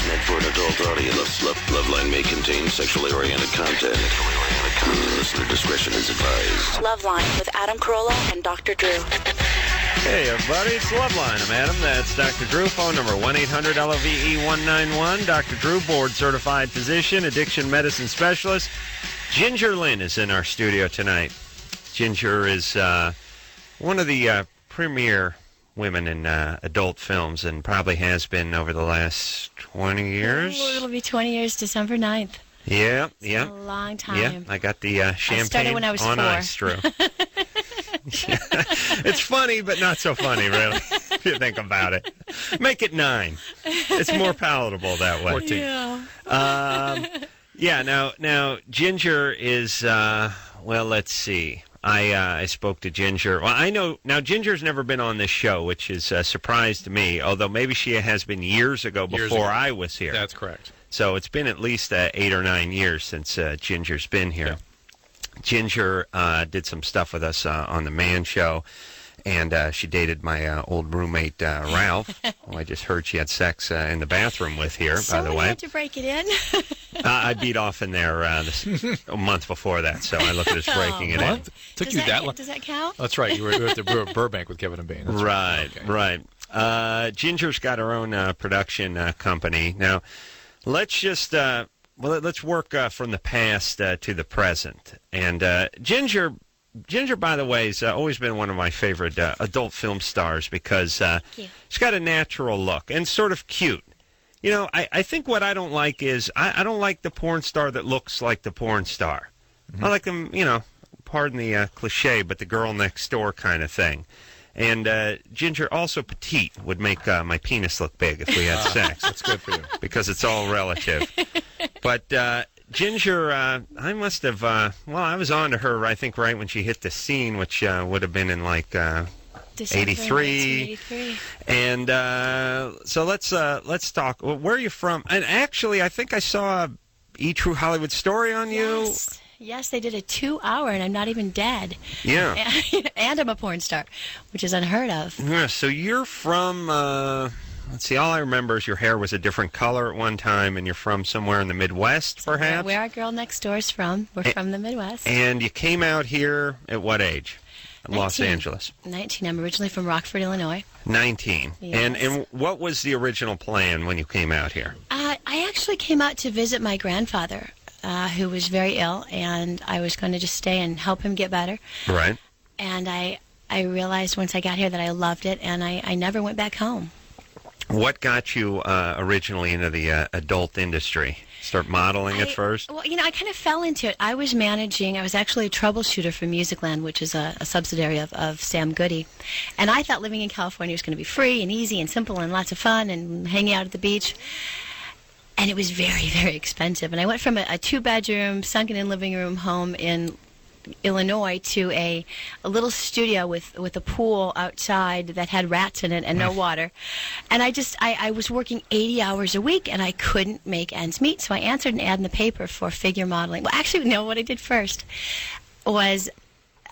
is meant for an adult audience. Loveline may contain sexually oriented content. Listener discretion is advised. Loveline with Adam Carolla and Dr. Drew. Hey, everybody, it's Loveline. I'm Adam. That's Dr. Drew. Phone number 1-800-LOVE-191. Dr. Drew, board-certified physician, addiction medicine specialist. Ginger Lynn is in our studio tonight. Ginger is one of the premier women in adult films and probably has been over the last 20 years. Oh, it'll be 20 years, December 9th. Yeah. A long time. Yeah, I got the champagne started when I was on 4. ice, Drew. It's funny, but not so funny, really, if you think about it. Make it 9. It's more palatable that way. 14. Yeah. Now, Ginger is, well, let's see. I spoke to Ginger. Well, I know, now Ginger's never been on this show, which is a surprise to me, although maybe she has been years ago before I was here. That's correct. So it's been at least 8 or 9 years since Ginger's been here. Yeah. Ginger did some stuff with us on the Man Show, and she dated my old roommate, Ralph, who I just heard she had sex in the bathroom with here, by the way. I had to break it in. I beat off in there a month before that, so I look at it as breaking it in. Took you that long? Does that count? That's right. You were at Burbank with Kevin and Bain. That's Right. Ginger's got her own production company. Now, let's just... let's work from the past to the present. And Ginger, by the way, has always been one of my favorite adult film stars because she's got a natural look and sort of cute. You know, I think what I don't like is I don't like the porn star that looks like the porn star. Mm-hmm. I like them, you know, pardon the cliche, but the girl next door kind of thing. And Ginger, also petite, would make my penis look big if we had sex. That's good for you. Because it's all relative. But Ginger, I must have, I was on to her, I think, right when she hit the scene, which would have been in, like, December 83. 1983. And so let's talk. Well, where are you from? And actually, I think I saw E! True Hollywood Story on you. Yes, they did a 2-hour, and I'm not even dead. Yeah. And I'm a porn star, which is unheard of. Yeah, so you're from, let's see, all I remember is your hair was a different color at one time, and you're from somewhere in the Midwest, perhaps? Where our girl next door is from. We're from the Midwest. And you came out here at what age? In Los Angeles. 19. I'm originally from Rockford, Illinois. 19. Yes. And what was the original plan when you came out here? I actually came out to visit my grandfather, who was very ill, and I was going to just stay and help him get better. Right. And I realized once I got here that I loved it, and I never went back home. What got you originally into the adult industry? Start modeling at first? Well, you know, I kind of fell into it. I was actually a troubleshooter for Musicland, which is a subsidiary of Sam Goody. And I thought living in California was going to be free and easy and simple and lots of fun and hanging out at the beach. And it was very, very expensive. And I went from a 2-bedroom, sunken-in living room home in Illinois to a little studio with a pool outside that had rats in it and no water. And I was working 80 hours a week, and I couldn't make ends meet. So I answered an ad in the paper for figure modeling. Well, actually, no, what I did first was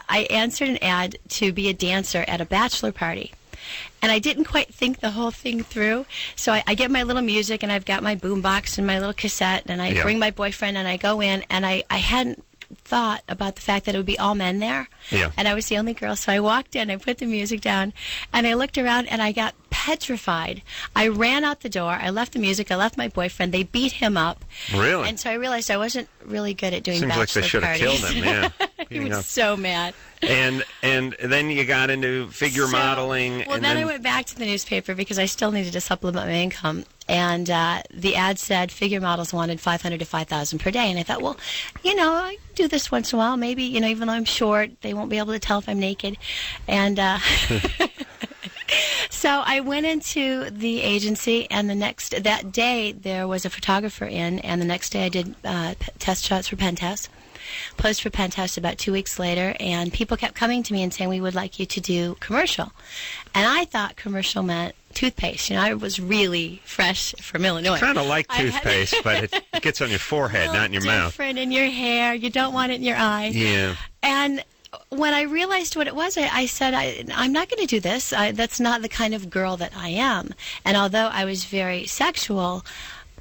I answered an ad to be a dancer at a bachelor party. And I didn't quite think the whole thing through. So I get my little music, and I've got my boombox and my little cassette, and I bring my boyfriend, and I go in, and I hadn't thought about the fact that it would be all men there. Yeah. And I was the only girl. So I walked in, I put the music down, and I looked around, and I got petrified. I ran out the door. I left the music. I left my boyfriend. They beat him up. Really? And so I realized I wasn't really good at doing Seems like they should have killed him, yeah. He was so mad. And then you got into figure modeling. Well, then I went back to the newspaper because I still needed to supplement my income. And the ad said figure models wanted $500 to $5,000 per day. And I thought, well, you know, I do this once in a while. Maybe, you know, even though I'm short, they won't be able to tell if I'm naked. And so I went into the agency, and that day there was a photographer in, and the next day I did test shots for pen tests. Posed for pen test about 2 weeks later, and people kept coming to me and saying, we would like you to do commercial. And I thought commercial meant toothpaste. You know, I was really fresh from Illinois. Kind of like toothpaste, but it gets on your forehead, not in your mouth. Different in your hair. You don't want it in your eye. Yeah. And when I realized what it was, I said, I'm not going to do this. That's not the kind of girl that I am. And although I was very sexual,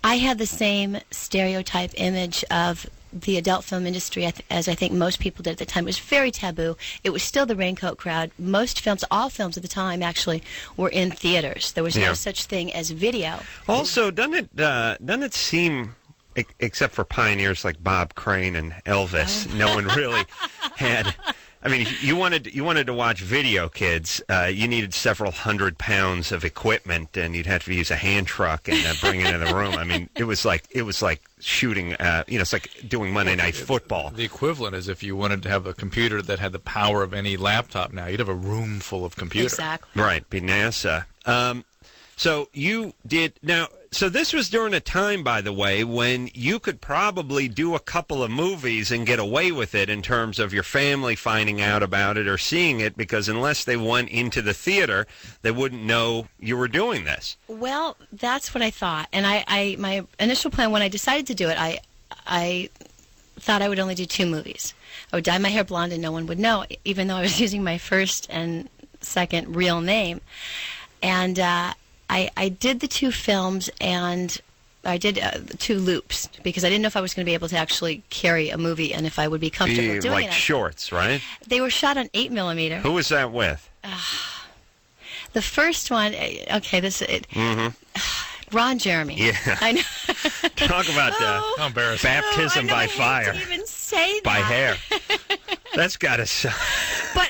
I had the same stereotype image of the adult film industry as I think most people did at the time. It was very taboo. It was still the raincoat crowd. Most films, all films at the time, actually, were in theaters. There was no such thing as video. Also, doesn't it seem, except for pioneers like Bob Crane and Elvis, no one really had. I mean, you wanted to watch video, kids. You needed several hundred pounds of equipment, and you'd have to use a hand truck and bring it in the room. I mean, it was like shooting. It's like doing Monday Night Football. The equivalent is if you wanted to have a computer that had the power of any laptop now, you'd have a room full of computers. Exactly. Right, be NASA. So you did now. So this was during a time, by the way, when you could probably do a couple of movies and get away with it in terms of your family finding out about it or seeing it, because unless they went into the theater, they wouldn't know you were doing this. Well, that's what I thought. And my initial plan when I decided to do it, I thought I would only do 2 movies. I would dye my hair blonde and no one would know, even though I was using my first and second real name. And I did the 2 films, and I did 2 loops because I didn't know if I was going to be able to actually carry a movie and if I would be comfortable doing like it. shorts, right? They were shot on 8mm. Who was that with? The first one, okay, Ron Jeremy. Yeah. I know. Talk about How embarrassing. baptism by fire. I hate to even say that. By hair. That's got to suck. But,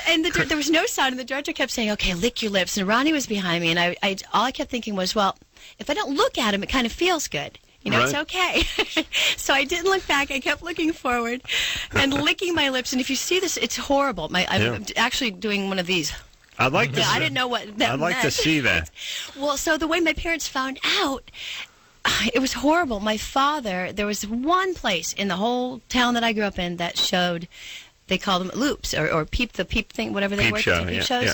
and there was no sound, and the director kept saying, okay, lick your lips, and Ronnie was behind me, and all I kept thinking was, well, if I don't look at him, it kind of feels good. It's okay. So I didn't look back. I kept looking forward and licking my lips, and if you see this, it's horrible. I'm actually doing one of these. I'd like to. I didn't know what that I'd like meant. to see that. Well, so the way my parents found out, it was horrible. My father, there was one place in the whole town that I grew up in that showed, they called them loops or peep thing, whatever they were. Peep shows. Yeah.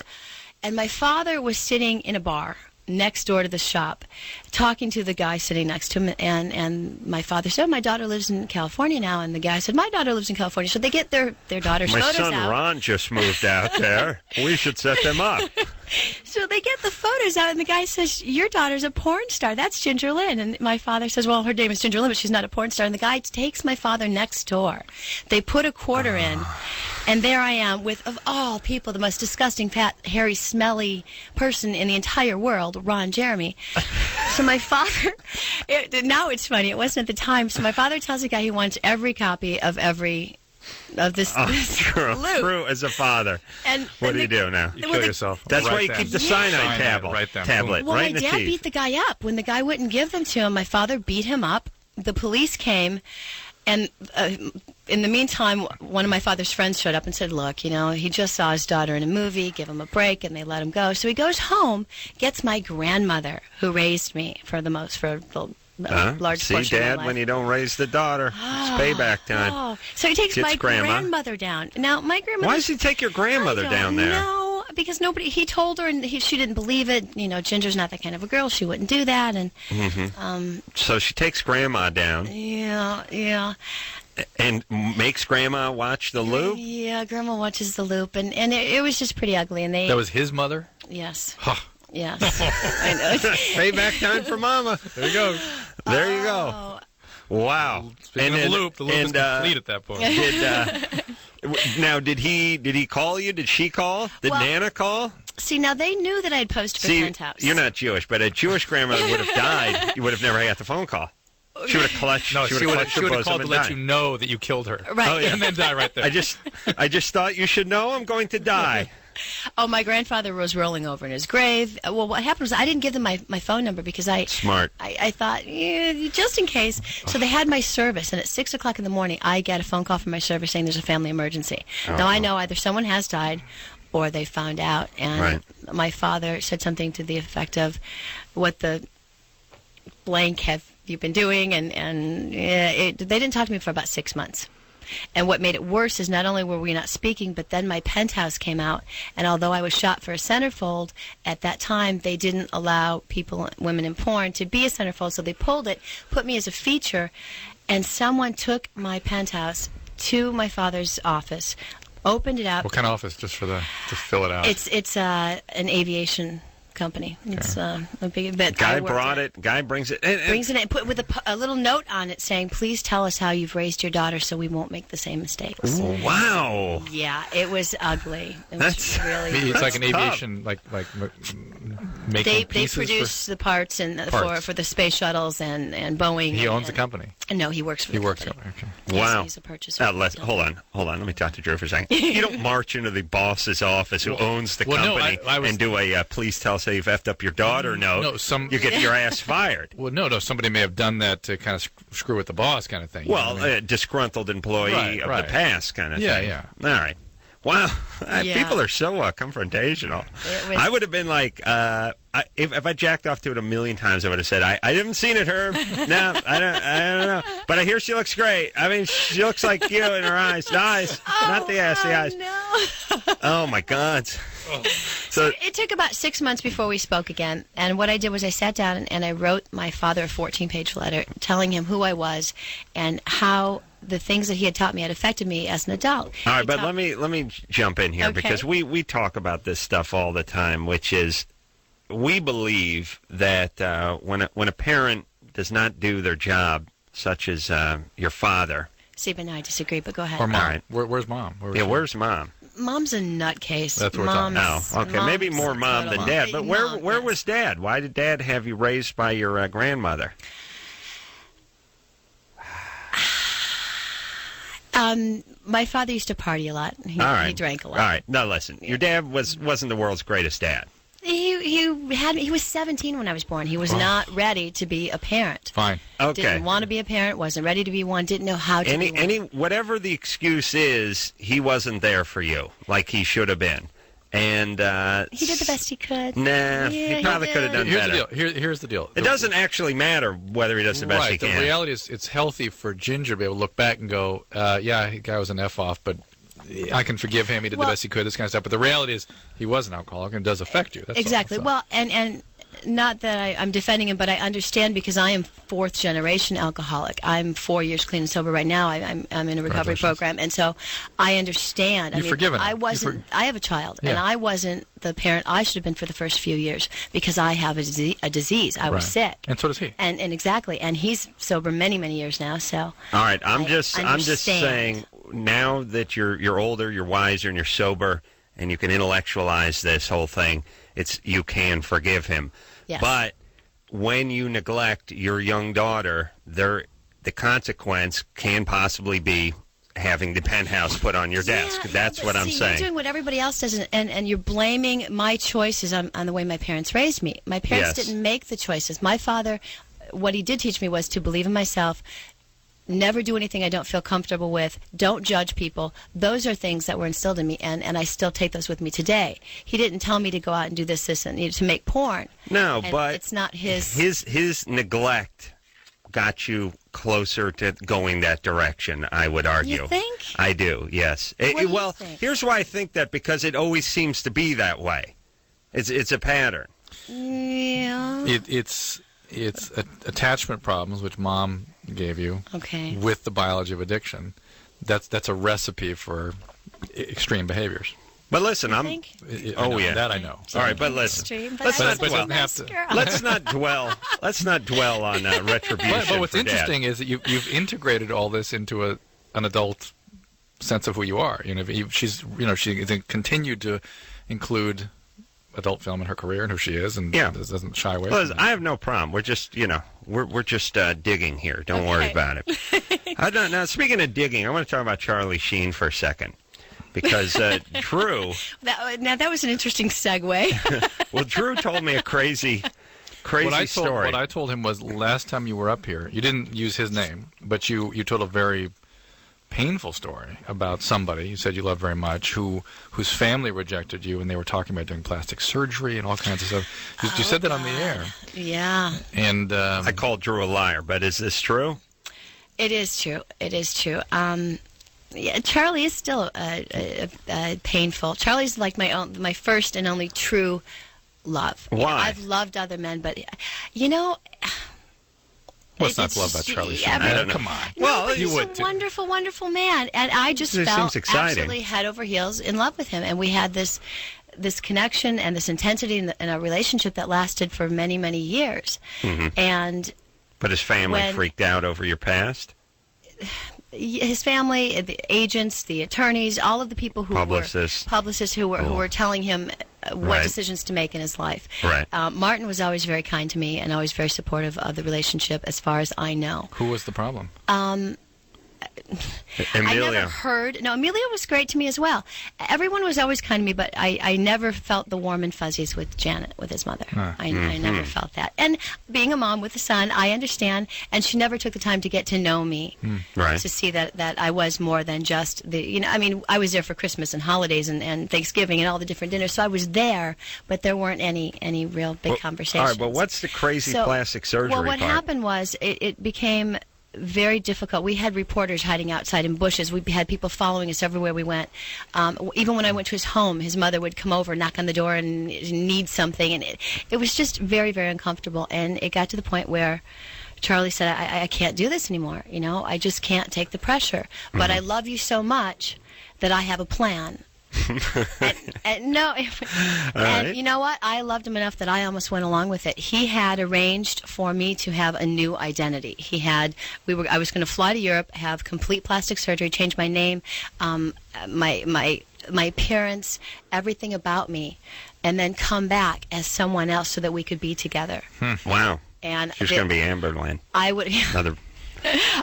And my father was sitting in a bar next door to the shop, talking to the guy sitting next to him, and my father said, my daughter lives in California now, and the guy said, my daughter lives in California. So they get their daughter's My photos son out. Ron just moved out there. We should set them up. So they get the photos out, and the guy says, your daughter's a porn star. That's Ginger Lynn. And my father says, well, her name is Ginger Lynn, but she's not a porn star. And the guy takes my father next door. They put a quarter in, and there I am with, of all people, the most disgusting, fat, hairy, smelly person in the entire world, Ron Jeremy. So my father, now it's funny, it wasn't at the time. So my father tells the guy he wants every copy of this loop. True as a father. And what do you do now? You kill yourself. That's why you keep the cyanide tablet well, right in my the dad teeth. beat the guy up. When the guy wouldn't give them to him, my father beat him up. The police came, and in the meantime, one of my father's friends showed up and said, look, he just saw his daughter in a movie, give him a break, and they let him go. So he goes home, gets my grandmother, who raised me for the large portion of Dad, my life. when you don't raise the daughter, it's payback time. Oh. So he takes my grandmother down. Now, my grandmother... Why does he take your grandmother down there? No, because he told her, and she didn't believe it. Ginger's not that kind of a girl. She wouldn't do that. And so she takes Grandma down. Yeah. And makes Grandma watch the loop? Yeah, Grandma watches the loop, and it was just pretty ugly. And That was his mother? Yes. Huh. Yes. I know. Payback time for Mama. There you go. There you go. Wow. Speaking of the loop is complete at that point. Now, did he call you? Did she call? Did Nana call? See, now they knew that I'd posted for Penthouse. You're not Jewish, but a Jewish grandmother would have died. You would have never got the phone call. She would have clutched. No, she would have called to let you died. know that you killed her. Right. Oh, yeah. And then die right there. I just thought you should know I'm going to die. Oh, my grandfather was rolling over in his grave. Well, what happened was I didn't give them my phone number because I thought, just in case. So they had my service, and at 6 o'clock in the morning, I get a phone call from my service saying there's a family emergency. Now, I know either someone has died or they found out. And my father said something to the effect of, what the blank have you been doing? And they didn't talk to me for about 6 months. And what made it worse is not only were we not speaking, but then my Penthouse came out. And although I was shot for a centerfold, at that time they didn't allow women in porn to be a centerfold, so they pulled it, put me as a feature, and someone took my Penthouse to my father's office, opened it up. What kind of office? Just fill it out. It's an aviation company. It's a big bit. Guy brought it. Guy brings it. Brings it in, put with a little note on it saying, "Please tell us how you've raised your daughter, so we won't make the same mistakes." Wow. Yeah, it was ugly. It was really. It's like an tough. aviation, like making They pieces produce the parts for the space shuttles and Boeing. He owns the company. No, he works for the company. Okay. Yes, Wow. he's a purchaser. Hold on. Let me talk to Drew for a second. You don't march into the boss's office who owns the company and do a please tell us how you've effed up your daughter note. No, you get your ass fired. Well, no, somebody may have done that to kind of screw with the boss kind of thing. Well, a disgruntled employee of the past kind of thing. Yeah. All right. Wow. People are so confrontational. I would have been like, if I jacked off to it a million times, I would have said, I haven't seen it, Herb. No, I don't know. But I hear she looks great. I mean, she looks like you in her eyes. The eyes. Not the ass, the eyes. No. Oh, my God. So it took about 6 months before we spoke again. And what I did was I sat down and I wrote my father a 14-page letter telling him who I was and how the things that he had taught me had affected me as an adult. All right, but let me jump in here because we talk about this stuff all the time, which is we believe that when a parent does not do their job, such as your father. Steve and I disagree, but go ahead. Or mom. All right. Where's mom? Where's mom? Mom's a nutcase. That's what we're talking about. Oh, okay. Maybe more mom than dad. But where was dad? Why did dad have you raised by your grandmother? My father used to party a lot. He drank a lot. All right. Now listen. Your dad wasn't the world's greatest dad. He was 17 when I was born. He was not ready to be a parent. Fine. Okay. Didn't want to be a parent. Wasn't ready to be one. Didn't know how to be one. Whatever the excuse is, he wasn't there for you like he should have been. And he did the best he could. Nah, he probably could have done better. Here's the deal. It doesn't actually matter whether he does the best he can. The reality is it's healthy for Ginger to be able to look back and go, yeah, the guy was an F-off, but I can forgive him. He did the best he could, this kind of stuff. But the reality is he was an alcoholic, and it does affect you. That's exactly. all. Well, and not that I'm defending him, but I understand because I am fourth-generation alcoholic. I'm 4 years clean and sober right now. I'm in a recovery program, and so I understand. You've forgiven him. I wasn't. I have a child, and I wasn't the parent I should have been for the first few years because I have a disease. I was sick, and so does he. And exactly, and he's sober many years now. So all right, I'm just saying. Now that you're older, you're wiser, and you're sober, and you can intellectualize this whole thing, you can forgive him. Yes. But when you neglect your young daughter, the consequence can possibly be having the penthouse put on your desk. That's what I'm saying. You're doing what everybody else does, and you're blaming my choices on the way my parents raised me. My parents didn't make the choices. My father, what he did teach me was to believe in myself. Never do anything I don't feel comfortable with. Don't judge people. Those are things that were instilled in me, and I still take those with me today. He didn't tell me to go out and do this, and to make porn. No, and but it's not his. His neglect got you closer to going that direction, I would argue. You think? I do, yes. What do you think? Here's why I think that, because it always seems to be that way. It's a pattern. Yeah. It's attachment problems, which mom gave you, with the biology of addiction. That's a recipe for extreme behaviors. But listen, that I know. All right, but listen, let's not dwell on retribution. But what's for interesting Dad. is that you've integrated all this into an adult sense of who you are. She continued to include adult film in her career and who she is, and doesn't shy away. Well, I have no problem. We're just, we're just digging here. Don't worry about it. Now, speaking of digging, I want to talk about Charlie Sheen for a second, because Drew. That was an interesting segue. Well, Drew told me a crazy story. What I told him was last time you were up here, you didn't use his name, but you told a very painful story about somebody you said you loved very much whose family rejected you, and they were talking about doing plastic surgery and all kinds of stuff. You said that on the air. Yeah. And I called Drew a liar, but is this true? It is true. Charlie is still painful. Charlie's like my first and only true love. Why? I've loved other men, but what's not to love about Charlie Sheen? I don't know. Come on. Well, he's a wonderful, wonderful man, and I just felt exciting. absolutely head over heels in love with him. And we had this this connection and this intensity in a relationship that lasted for many, many years. And But his family when- freaked out over your past? his family, the agents, the attorneys, all of the people who Publicists. who were telling him what Right. decisions to make in his life. Right. Martin was always very kind to me and always very supportive of the relationship, as far as I know. Who was the problem? I Amelia. never heard. No, Amelia was great to me as well. Everyone was always kind to me, but I never felt the warm and fuzzies with Janet, with his mother. I never felt that. And being a mom with a son, I understand. And she never took the time to get to know me, Right. to see that I was more than just the. I mean, I was there for Christmas and holidays and Thanksgiving and all the different dinners. So I was there, but there weren't any real big conversations. All right, but what's the crazy plastic surgery Well, what part? happened was it became very difficult. We had reporters hiding outside in bushes. We had people following us everywhere we went. Even when I went to his home, his mother would come over, knock on the door, and need something. And it was just very, very uncomfortable. And it got to the point where Charlie said, I can't do this anymore. I just can't take the pressure. But I love you so much that I have a plan. And right. you know what? I loved him enough that I almost went along with it. He had arranged for me to have a new identity. I was going to fly to Europe, have complete plastic surgery, change my name, my appearance, everything about me, and then come back as someone else so that we could be together. Wow. And She's going to be Amber Lynn. I would. Another.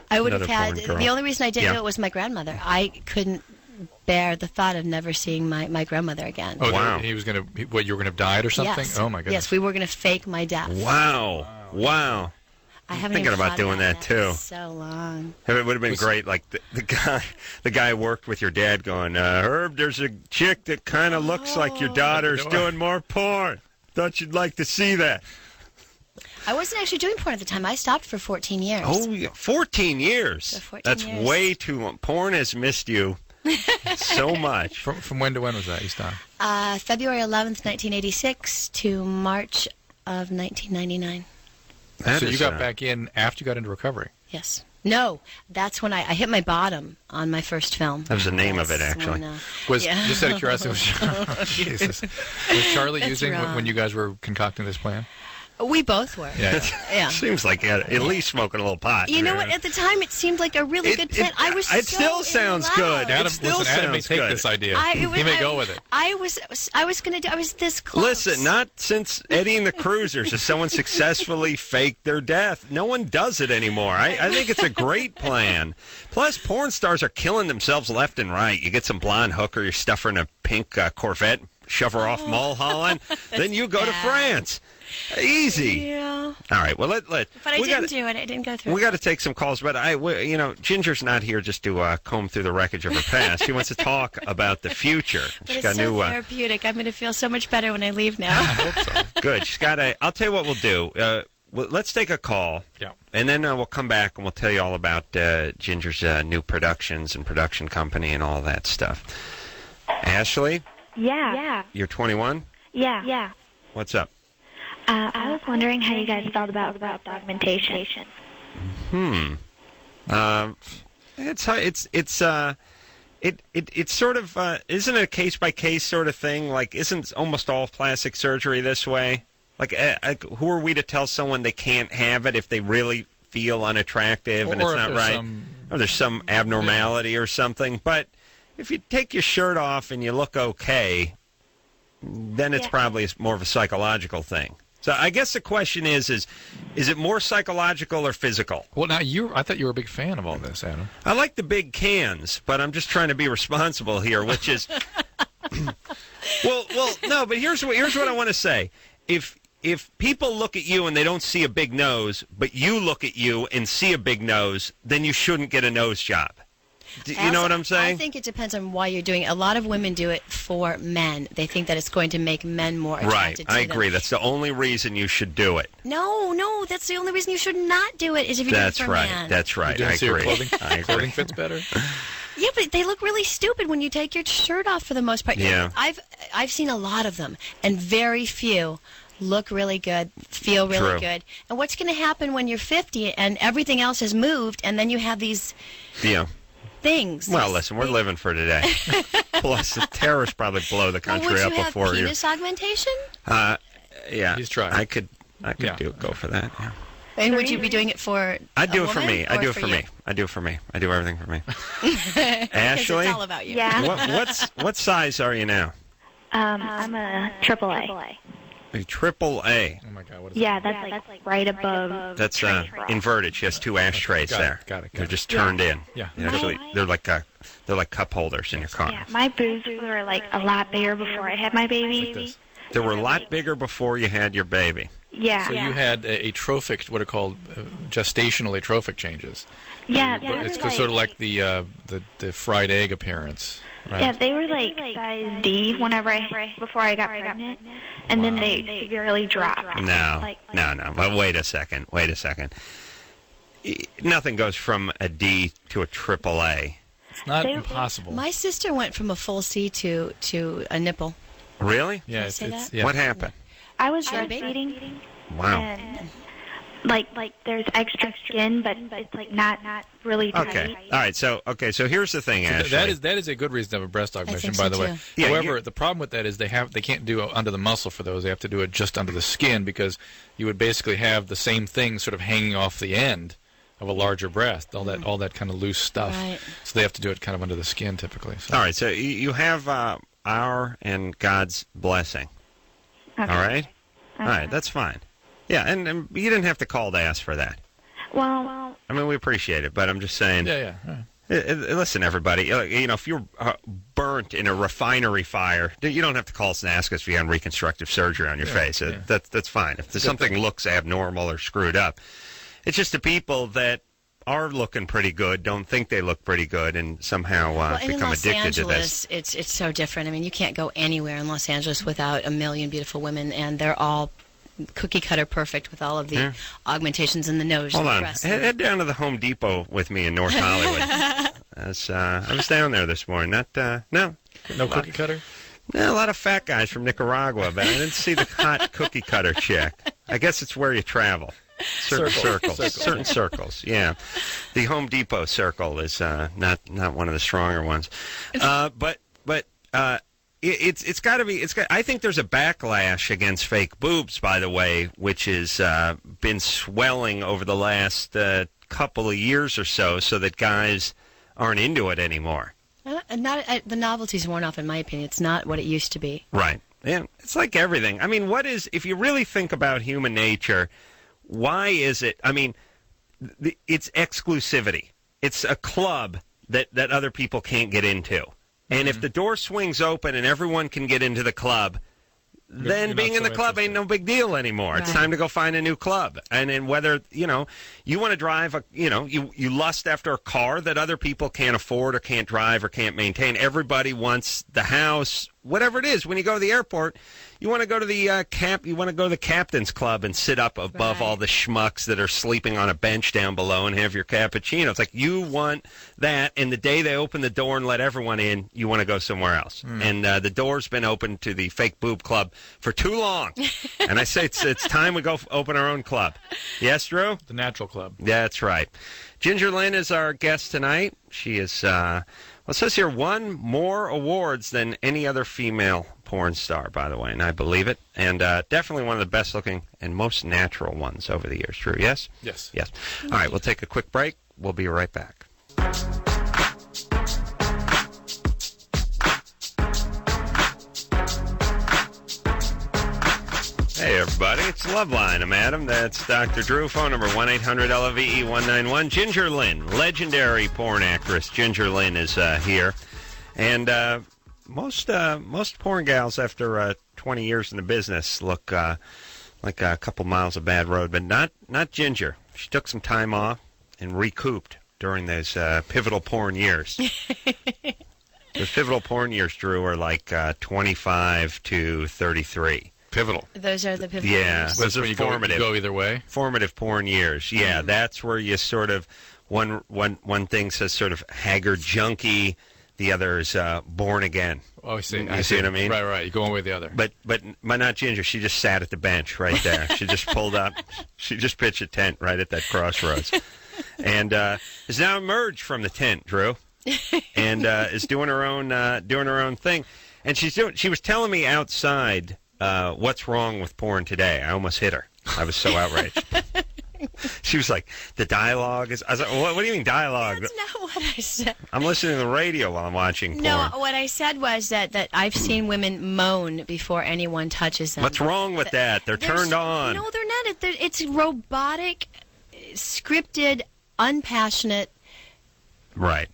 I would have Another had. foreign girl. The only reason I didn't Yeah. do it was my grandmother. I couldn't bear the thought of never seeing my grandmother again. Oh, Wow. he was going to. What, you were going to have died or something? Yes. Oh my goodness. Yes, we were going to fake my death. Wow. I haven't thinking even about thought doing that, in too. So long. It would have been great, like the guy worked with your dad going, Herb, there's a chick that kind of looks like your daughter's doing more porn. Thought you'd like to see that. I wasn't actually doing porn at the time. I stopped for 14 years. Oh, yeah. 14 years. So 14 That's years. way too long. Porn has missed you so much. From when to when was that you stopped? February 11th, 1986 to March of 1999. So you got back in after you got into recovery. Yes. No, that's when I hit my bottom on my first film. That was the name of it, That's actually. when, Was yeah. just out of curiosity, Jesus, was Charlie That's using wrong. when you guys were concocting this plan? We both were. Yeah. Yeah. Seems like at least smoking a little pot. You know what? At the time, it seemed like a really good plan. I was It so still sounds in good. love. It still Adam may sounds take good. this idea. It was- He may go with it. I was going to do. I was this close. Listen, not since Eddie and the Cruisers has someone successfully faked their death. No one does it anymore. I think it's a great plan. Plus, porn stars are killing themselves left and right. You get some blonde hooker, you stuff her in a pink Corvette, shove her off Mulholland, then you go to bad. France. Easy. Yeah. All right. Well, let. But I we didn't gotta- do it. I didn't go through. We got to take some calls, but Ginger's not here just to comb through the wreckage of her past. She wants to talk about the future. But She's it's got so new. therapeutic. I'm going to feel so much better when I leave now. Good. She's got a. I'll tell you what we'll do. Let's take a call. Yeah. And then we'll come back and we'll tell you all about Ginger's new productions and production company and all that stuff. Ashley, Yeah. you're 21. Yeah. What's up? I was wondering how you guys felt about augmentation. It's sort of isn't it a case by case sort of thing? Like, isn't almost all plastic surgery this way? Like, who are we to tell someone they can't have it if they really feel unattractive and it's Or if not there's right, some- or there's some abnormality or something? But if you take your shirt off and you look okay, then it's probably more of a psychological thing. So I guess the question is it more psychological or physical? Well, now I thought you were a big fan of all this, Adam. I like the big cans, but I'm just trying to be responsible here, which is well, no. But here's what I want to say. If people look at you and they don't see a big nose, but you look at you and see a big nose, then you shouldn't get a nose job. You know what I'm saying? I think it depends on why you're doing it. A lot of women do it for men. They think that it's going to make men more Right. attracted to I them. agree. That's the only reason you should do it. No, that's the only reason you should not do it is if you do it That's for a right. man. That's right. You I didn't see your agree. clothing, I agree. clothing fits better. Yeah, but they look really stupid when you take your shirt off for the most part. Yeah. I've seen a lot of them, and very few look really good, feel really True. good. And what's going to happen when you're 50 and everything else has moved, and then you have these Yeah. things. Well, listen, we're living for today. Plus, the terrorists probably blow the country would up you have before you. penis augmentation? Yeah, He's trying. I could Yeah. go for that. Yeah. And would you be doing it for I'd do a it for woman me. I or do it for you? me. I do it for me. I do everything for me. 'Cause Ashley, it's all about you. Yeah. what size are you now? I'm a triple A. A triple A. Oh my God, what is Yeah, that's like right above. That's inverted. She has two ashtrays Got it, there. got it. They're just turned in. Yeah. Actually, they're like cup holders in your car. Yeah, my boobs were like a lot bigger before I had my baby. this? They were a lot bigger before you had your baby. Yeah. So you had atrophic, what are called gestational atrophic changes. Yeah, But they were it's sort of like the fried egg appearance, right? Yeah, they were like size D before I got pregnant, and then they severely dropped. No. But wait a second. Nothing goes from a D to a triple A. It's not They- impossible. My sister went from a full C to a nipple. Really? yeah, I it's, say it's that? yeah. What happened? I was She had a baby? breastfeeding, Wow. and like there's extra skin, but it's like not really tight. Okay. All right. So here's the thing, So Ashley. that is a good reason to have a breast augmentation, think by so, the way. too. Yeah, However, the problem with that is they can't do it under the muscle for those. They have to do it just under the skin because you would basically have the same thing sort of hanging off the end of a larger breast, all that kind of loose stuff. Right. So they have to do it kind of under the skin typically. So. All right. So you have our and God's blessing. Okay. All right. All right. That's fine. Yeah, and you didn't have to call to ask for that. Well, I mean, we appreciate it, but I'm just saying. Yeah. All right. Listen, everybody. If you're burnt in a refinery fire, you don't have to call us and ask us if you had reconstructive surgery on your face. yeah. That's fine. If something looks abnormal or screwed up, it's just the people that are looking pretty good don't think they look pretty good and somehow And in become Los addicted to this. Angeles, it's so different. I mean, you can't go anywhere in Los Angeles without a million beautiful women, and they're all cookie cutter perfect with all of the augmentations in the nose. Hold and the on. breasts. Head down to the Home Depot with me in North Hollywood. I was down there this morning. No Cookie cutter? No, a lot of fat guys from Nicaragua, but I didn't see the hot cookie cutter chick. I guess it's where you travel. Certain circles. Yeah. The Home Depot circle is not one of the stronger ones. But it's got to be. I think there's a backlash against fake boobs, by the way, which has been swelling over the last couple of years or so that guys aren't into it anymore. The novelty's worn off, in my opinion. It's not what it used to be. Right. Yeah. It's like everything. I mean, if you really think about human nature, why is it? I mean, it's exclusivity. It's a club that other people can't get into. And if the door swings open and everyone can get into the club, then you're being not in the so club ain't interested. no big deal anymore. It's Right. time to go find a new club. And then whether, you want to drive you lust after a car that other people can't afford or can't drive or can't maintain. Everybody wants the house, whatever it is. When you go to the airport, you want to go to the you want to go to the captain's club and sit up above Right. all the schmucks that are sleeping on a bench down below and have your cappuccino. It's like you want that, and the day they open the door and let everyone in, you want to go somewhere else. And the door's been open to the fake boob club for too long. And I say it's time we go open our own club. Yes, Drew? The Natural Club. That's right. Ginger Lynn is our guest tonight. She is, it says here, won more awards than any other female porn star, by the way, and I believe it. And definitely one of the best looking and most natural ones over the years. True, yes? Yes. Yes. All right, we'll take a quick break. We'll be right back. Hey, everybody. It's Loveline. I'm Adam. That's Dr. Drew. Phone number 1-800-LOVE-191. Ginger Lynn, legendary porn actress. Ginger Lynn is here. And most porn gals after 20 years in the business look like a couple miles of bad road, but not Ginger. She took some time off and recouped during those pivotal porn years. Those pivotal porn years, Drew, are like 25 to 33. Pivotal. Those are the pivotal Yeah, years. those are You formative. go either way. Formative porn years. Yeah, that's where you sort of one thing says sort of haggard junkie, the other is born again. Oh, I see. You see what I mean? Right. You go one way or the other. But not Ginger. She just sat at the bench right there. She just pulled up. She just pitched a tent right at that crossroads, and has now emerged from the tent. Drew. and is doing her own thing. And she was telling me outside what's wrong with porn today. I almost hit her. I was so outraged. She was like, the dialogue is... I was like, what do you mean dialogue? That's not what I said. I'm listening to the radio while I'm watching porn. No, what I said was that I've seen women moan before anyone touches them. What's wrong with that? They're turned on. No, they're not. It's robotic, scripted, unpassionate... Right.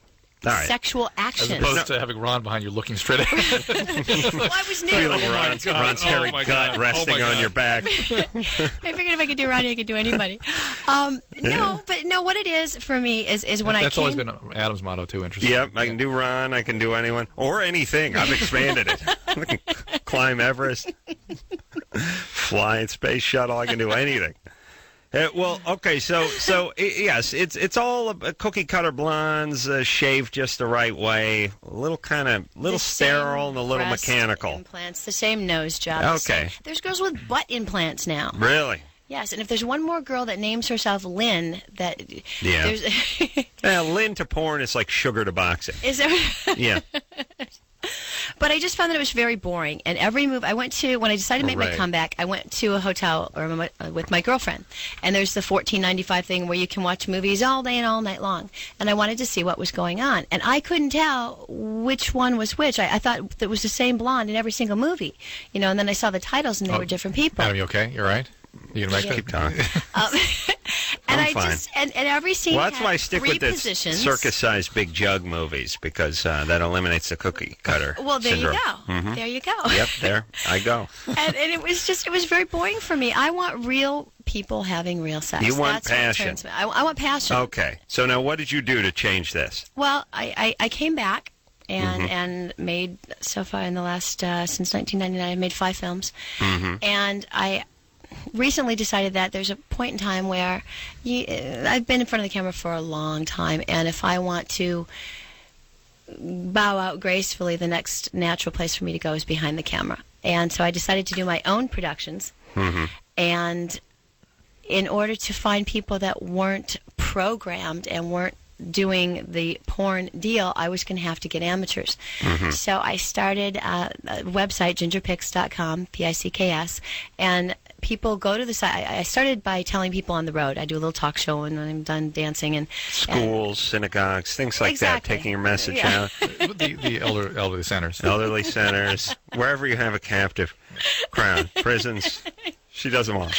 All right. Sexual action. As opposed to having Ron behind you looking straight at you. Well, I was new. Feeling Ron's hairy gut resting on your back. I figured if I could do Ronnie, I could do anybody. No, but no, what it is for me is when That's always been Adam's motto, too. Interesting. Yep, I can do Ron, I can do anyone, or anything. I've expanded it. I can climb Everest, fly in space shuttle, I can do anything. Well, okay, so yes, it's all cookie cutter blondes, shaved just the right way, a little sterile and a little mechanical. Implants, the same nose job. Okay. There's girls with butt implants now. Really? Yes, and if there's one more girl that names herself Lynn, there's Lynn to porn is like sugar to boxing. Is there? Yeah. But I just found that it was very boring. And every move I went to, when I decided to make my comeback, I went to a hotel with my girlfriend. And there's the $14.95 thing where you can watch movies all day and all night long. And I wanted to see what was going on. And I couldn't tell which one was which. I thought it was the same blonde in every single movie. And then I saw the titles and they were different people. Adam, you okay? You're right? You gonna make Keep talking. And I'm fine. And every scene Well, that's why I stick with the positions. circus-sized big jug movies, because that eliminates the cookie cutter Well, there syndrome. you go. Mm-hmm. There you go. Yep, there I go. And it was very boring for me. I want real people having real sex. You want That's what passion. turns me. I want passion. Okay, so now what did you do to change this? Well, I came back and made, so far in the last, since 1999, I've made 5 films. And I recently decided that there's a point in time where I've been in front of the camera for a long time, and if I want to bow out gracefully, the next natural place for me to go is behind the camera. And so I decided to do my own productions. And in order to find people that weren't programmed and weren't doing the porn deal, I was going to have to get amateurs. So I started a website, gingerpicks.com, P-I-C-K-S, and people go to the site. I started by telling people on the road. I do a little talk show and when I'm done dancing. And schools, synagogues, things like that, taking your message out. The elderly centers. Elderly centers, wherever you have a captive crowd, prisons. She does them all.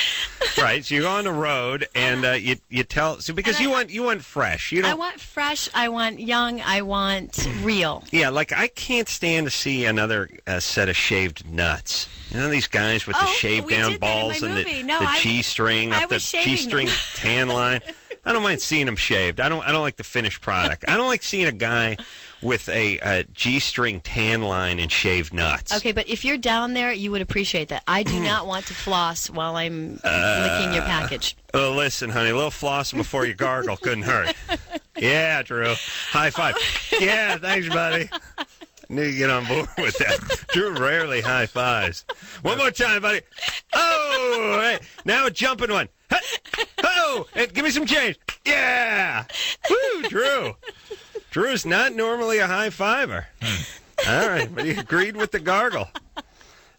Right, so you go on the road and you tell, because you want fresh. You don't. I want fresh, I want young, I want real. Yeah, like I can't stand to see another set of shaved nuts. These guys with the shaved down balls and the G-string up the G-string tan line. I don't mind seeing them shaved. I don't like the finished product. I don't like seeing a guy with a G-string tan line and shaved nuts. Okay, but if you're down there, you would appreciate that. I do not want to floss while I'm licking your package. Oh, listen, honey, a little floss before you gargle couldn't hurt. Yeah, Drew. High five. Yeah, thanks, buddy. Knew you get on board with that. Drew rarely high fives. One more time, buddy. Oh, hey. Now a jumping one. Oh, hey, give me some change. Yeah. Woo, Drew. Drew's not normally a high fiver. All right, but he agreed with the gargle. All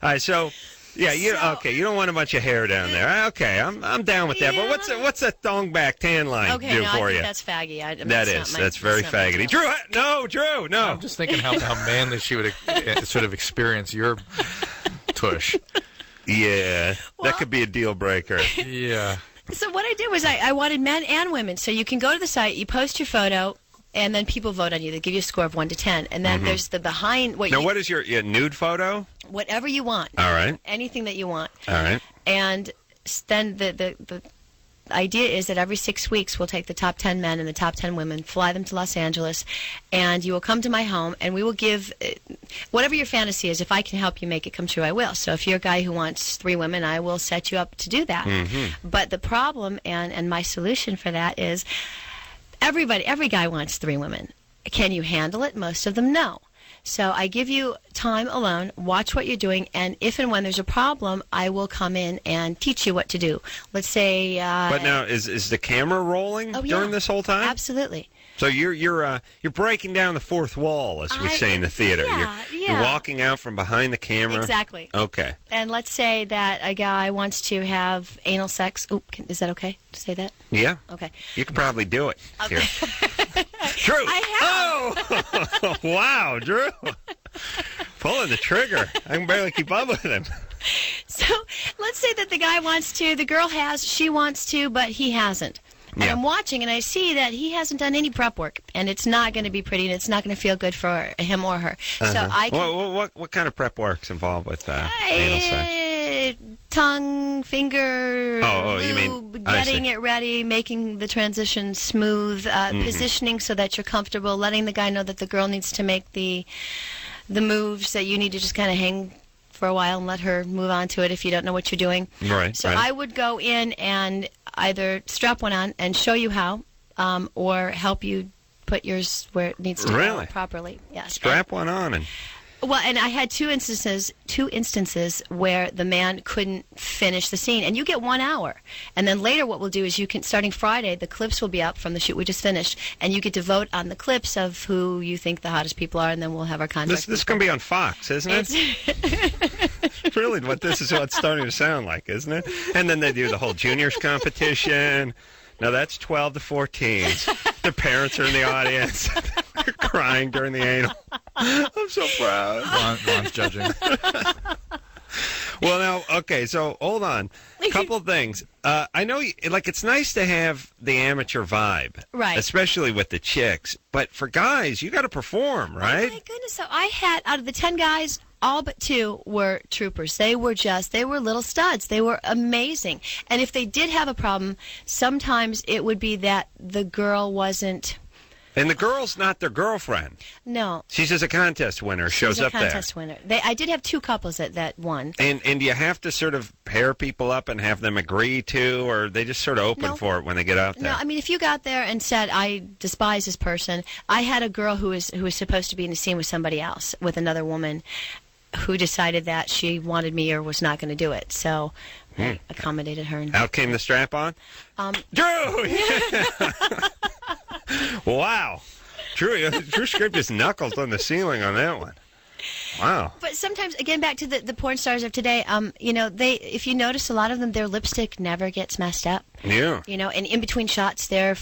right, so yeah, you don't want a bunch of hair down there. Okay, I'm down with that. But what's that thong back tan line do I for think you? That's faggy. That's very faggoty. Drew, no. I'm just thinking how manly she would sort of experience your tush. Yeah, that could be a deal breaker. Yeah. So what I did was I wanted men and women. So you can go to the site, you post your photo, and then people vote on you. They give you a score of 1 to 10. And then there's the behind. What is your nude photo? Whatever you want. All right. Anything that you want. All right. And then the idea is that every 6 weeks we'll take the top 10 men and the top 10 women, fly them to Los Angeles, and you will come to my home, and we will give whatever your fantasy is. If I can help you make it come true, I will. So if you're a guy who wants 3 women, I will set you up to do that. But the problem and my solution for that is every guy wants 3 women. Can you handle it? Most of them, no. So I give you time alone, watch what you're doing, and if and when there's a problem, I will come in and teach you what to do. Let's say... but now, is the camera rolling during this whole time? Absolutely. So you're breaking down the fourth wall, as we say in the theater. You're walking out from behind the camera. Exactly. Okay. And let's say that a guy wants to have anal sex. Oh, is that okay to say that? Yeah. Okay. You can probably do it. Okay. Drew. I have. Oh, wow, Drew. Pulling the trigger. I can barely keep up with him. So let's say that the guy wants to, the girl has, she wants to, but he hasn't. And I'm watching, and I see that he hasn't done any prep work, and it's not going to be pretty, and it's not going to feel good for him or her. So I can, what kind of prep work's involved with anal sex? Tongue, finger, you mean lube, getting it ready, making the transition smooth, positioning so that you're comfortable, letting the guy know that the girl needs to make the moves, that you need to just kind of hang for a while and let her move on to it if you don't know what you're doing. Right. So I would go in and either strap one on and show you how, or help you put yours where it needs to go properly. Yes. Strap one on and... Well, and I had two instances where the man couldn't finish the scene, and you get 1 hour. And then later what we'll do is starting Friday, the clips will be up from the shoot we just finished, and you get to vote on the clips of who you think the hottest people are, and then we'll have our contract. This is going to be on Fox, isn't it? Really, this is what it's starting to sound like, isn't it? And then they do the whole juniors competition. Now that's 12 to 14s. Their parents are in the audience. They're crying during the anal. I'm so proud. Ron's judging. Well, now, okay, so hold on. A couple of things. I know, it's nice to have the amateur vibe. Right. Especially with the chicks. But for guys, you got to perform, right? Oh, my goodness. So I had, out of the 10 guys, all but 2 were troopers. They were little studs. They were amazing. And if they did have a problem, sometimes it would be that the girl wasn't... And the girl's not their girlfriend. No. She's just a contest winner. Shows up there. She's a contest winner. I did have 2 couples that won. And do you have to sort of pair people up and have them agree to, or they just sort of open for it when they get out there? No, I mean, if you got there and said, I despise this person. I had a girl who was supposed to be in a scene with somebody else, with another woman, who decided that she wanted me or was not going to do it. So I accommodated her. And out came the strap-on? Drew! Yeah. Wow. Drew scraped his knuckles on the ceiling on that one. Wow. But sometimes, again, back to the porn stars of today, if you notice, a lot of them, their lipstick never gets messed up. Yeah. And in between shots, they're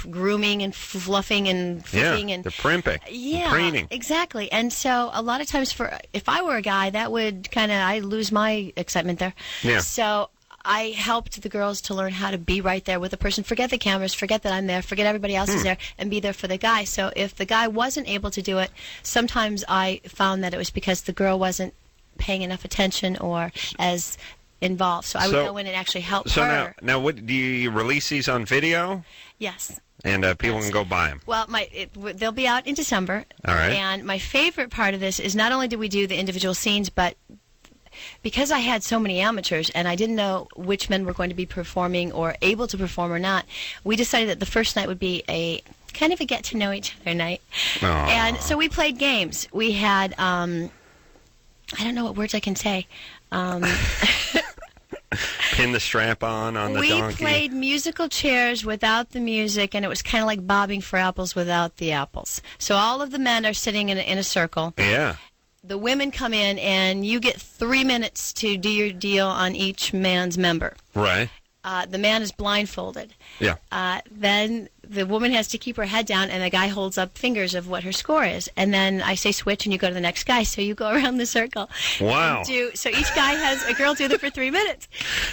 grooming and fluffing and flipping. And they're primping. Yeah, preening. Exactly. And so a lot of times, if I were a guy, that would I'd lose my excitement there. Yeah. So I helped the girls to learn how to be right there with the person. Forget the cameras, forget that I'm there, forget everybody else is there, and be there for the guy. So if the guy wasn't able to do it, sometimes I found that it was because the girl wasn't paying enough attention or as involved. So I would go in and actually help her. So now what, do you release these on video? Yes. And people can go buy them. Well, they'll be out in December. All right. And my favorite part of this is not only did we do the individual scenes, but because I had so many amateurs and I didn't know which men were going to be performing or able to perform or not, we decided that the first night would be a kind of a get-to-know-each-other night. Aww. And so we played games. We had, I don't know what words I can say. Pin the strap on the donkey. We played musical chairs without the music, and it was kind of like bobbing for apples without the apples. So all of the men are sitting in a circle. Yeah. The women come in, and you get 3 minutes to do your deal on each man's member. Right. The man is blindfolded. Yeah. Then the woman has to keep her head down, and the guy holds up fingers of what her score is. And then I say switch, and you go to the next guy. So you go around the circle. Wow. So each guy has a girl do that for 3 minutes.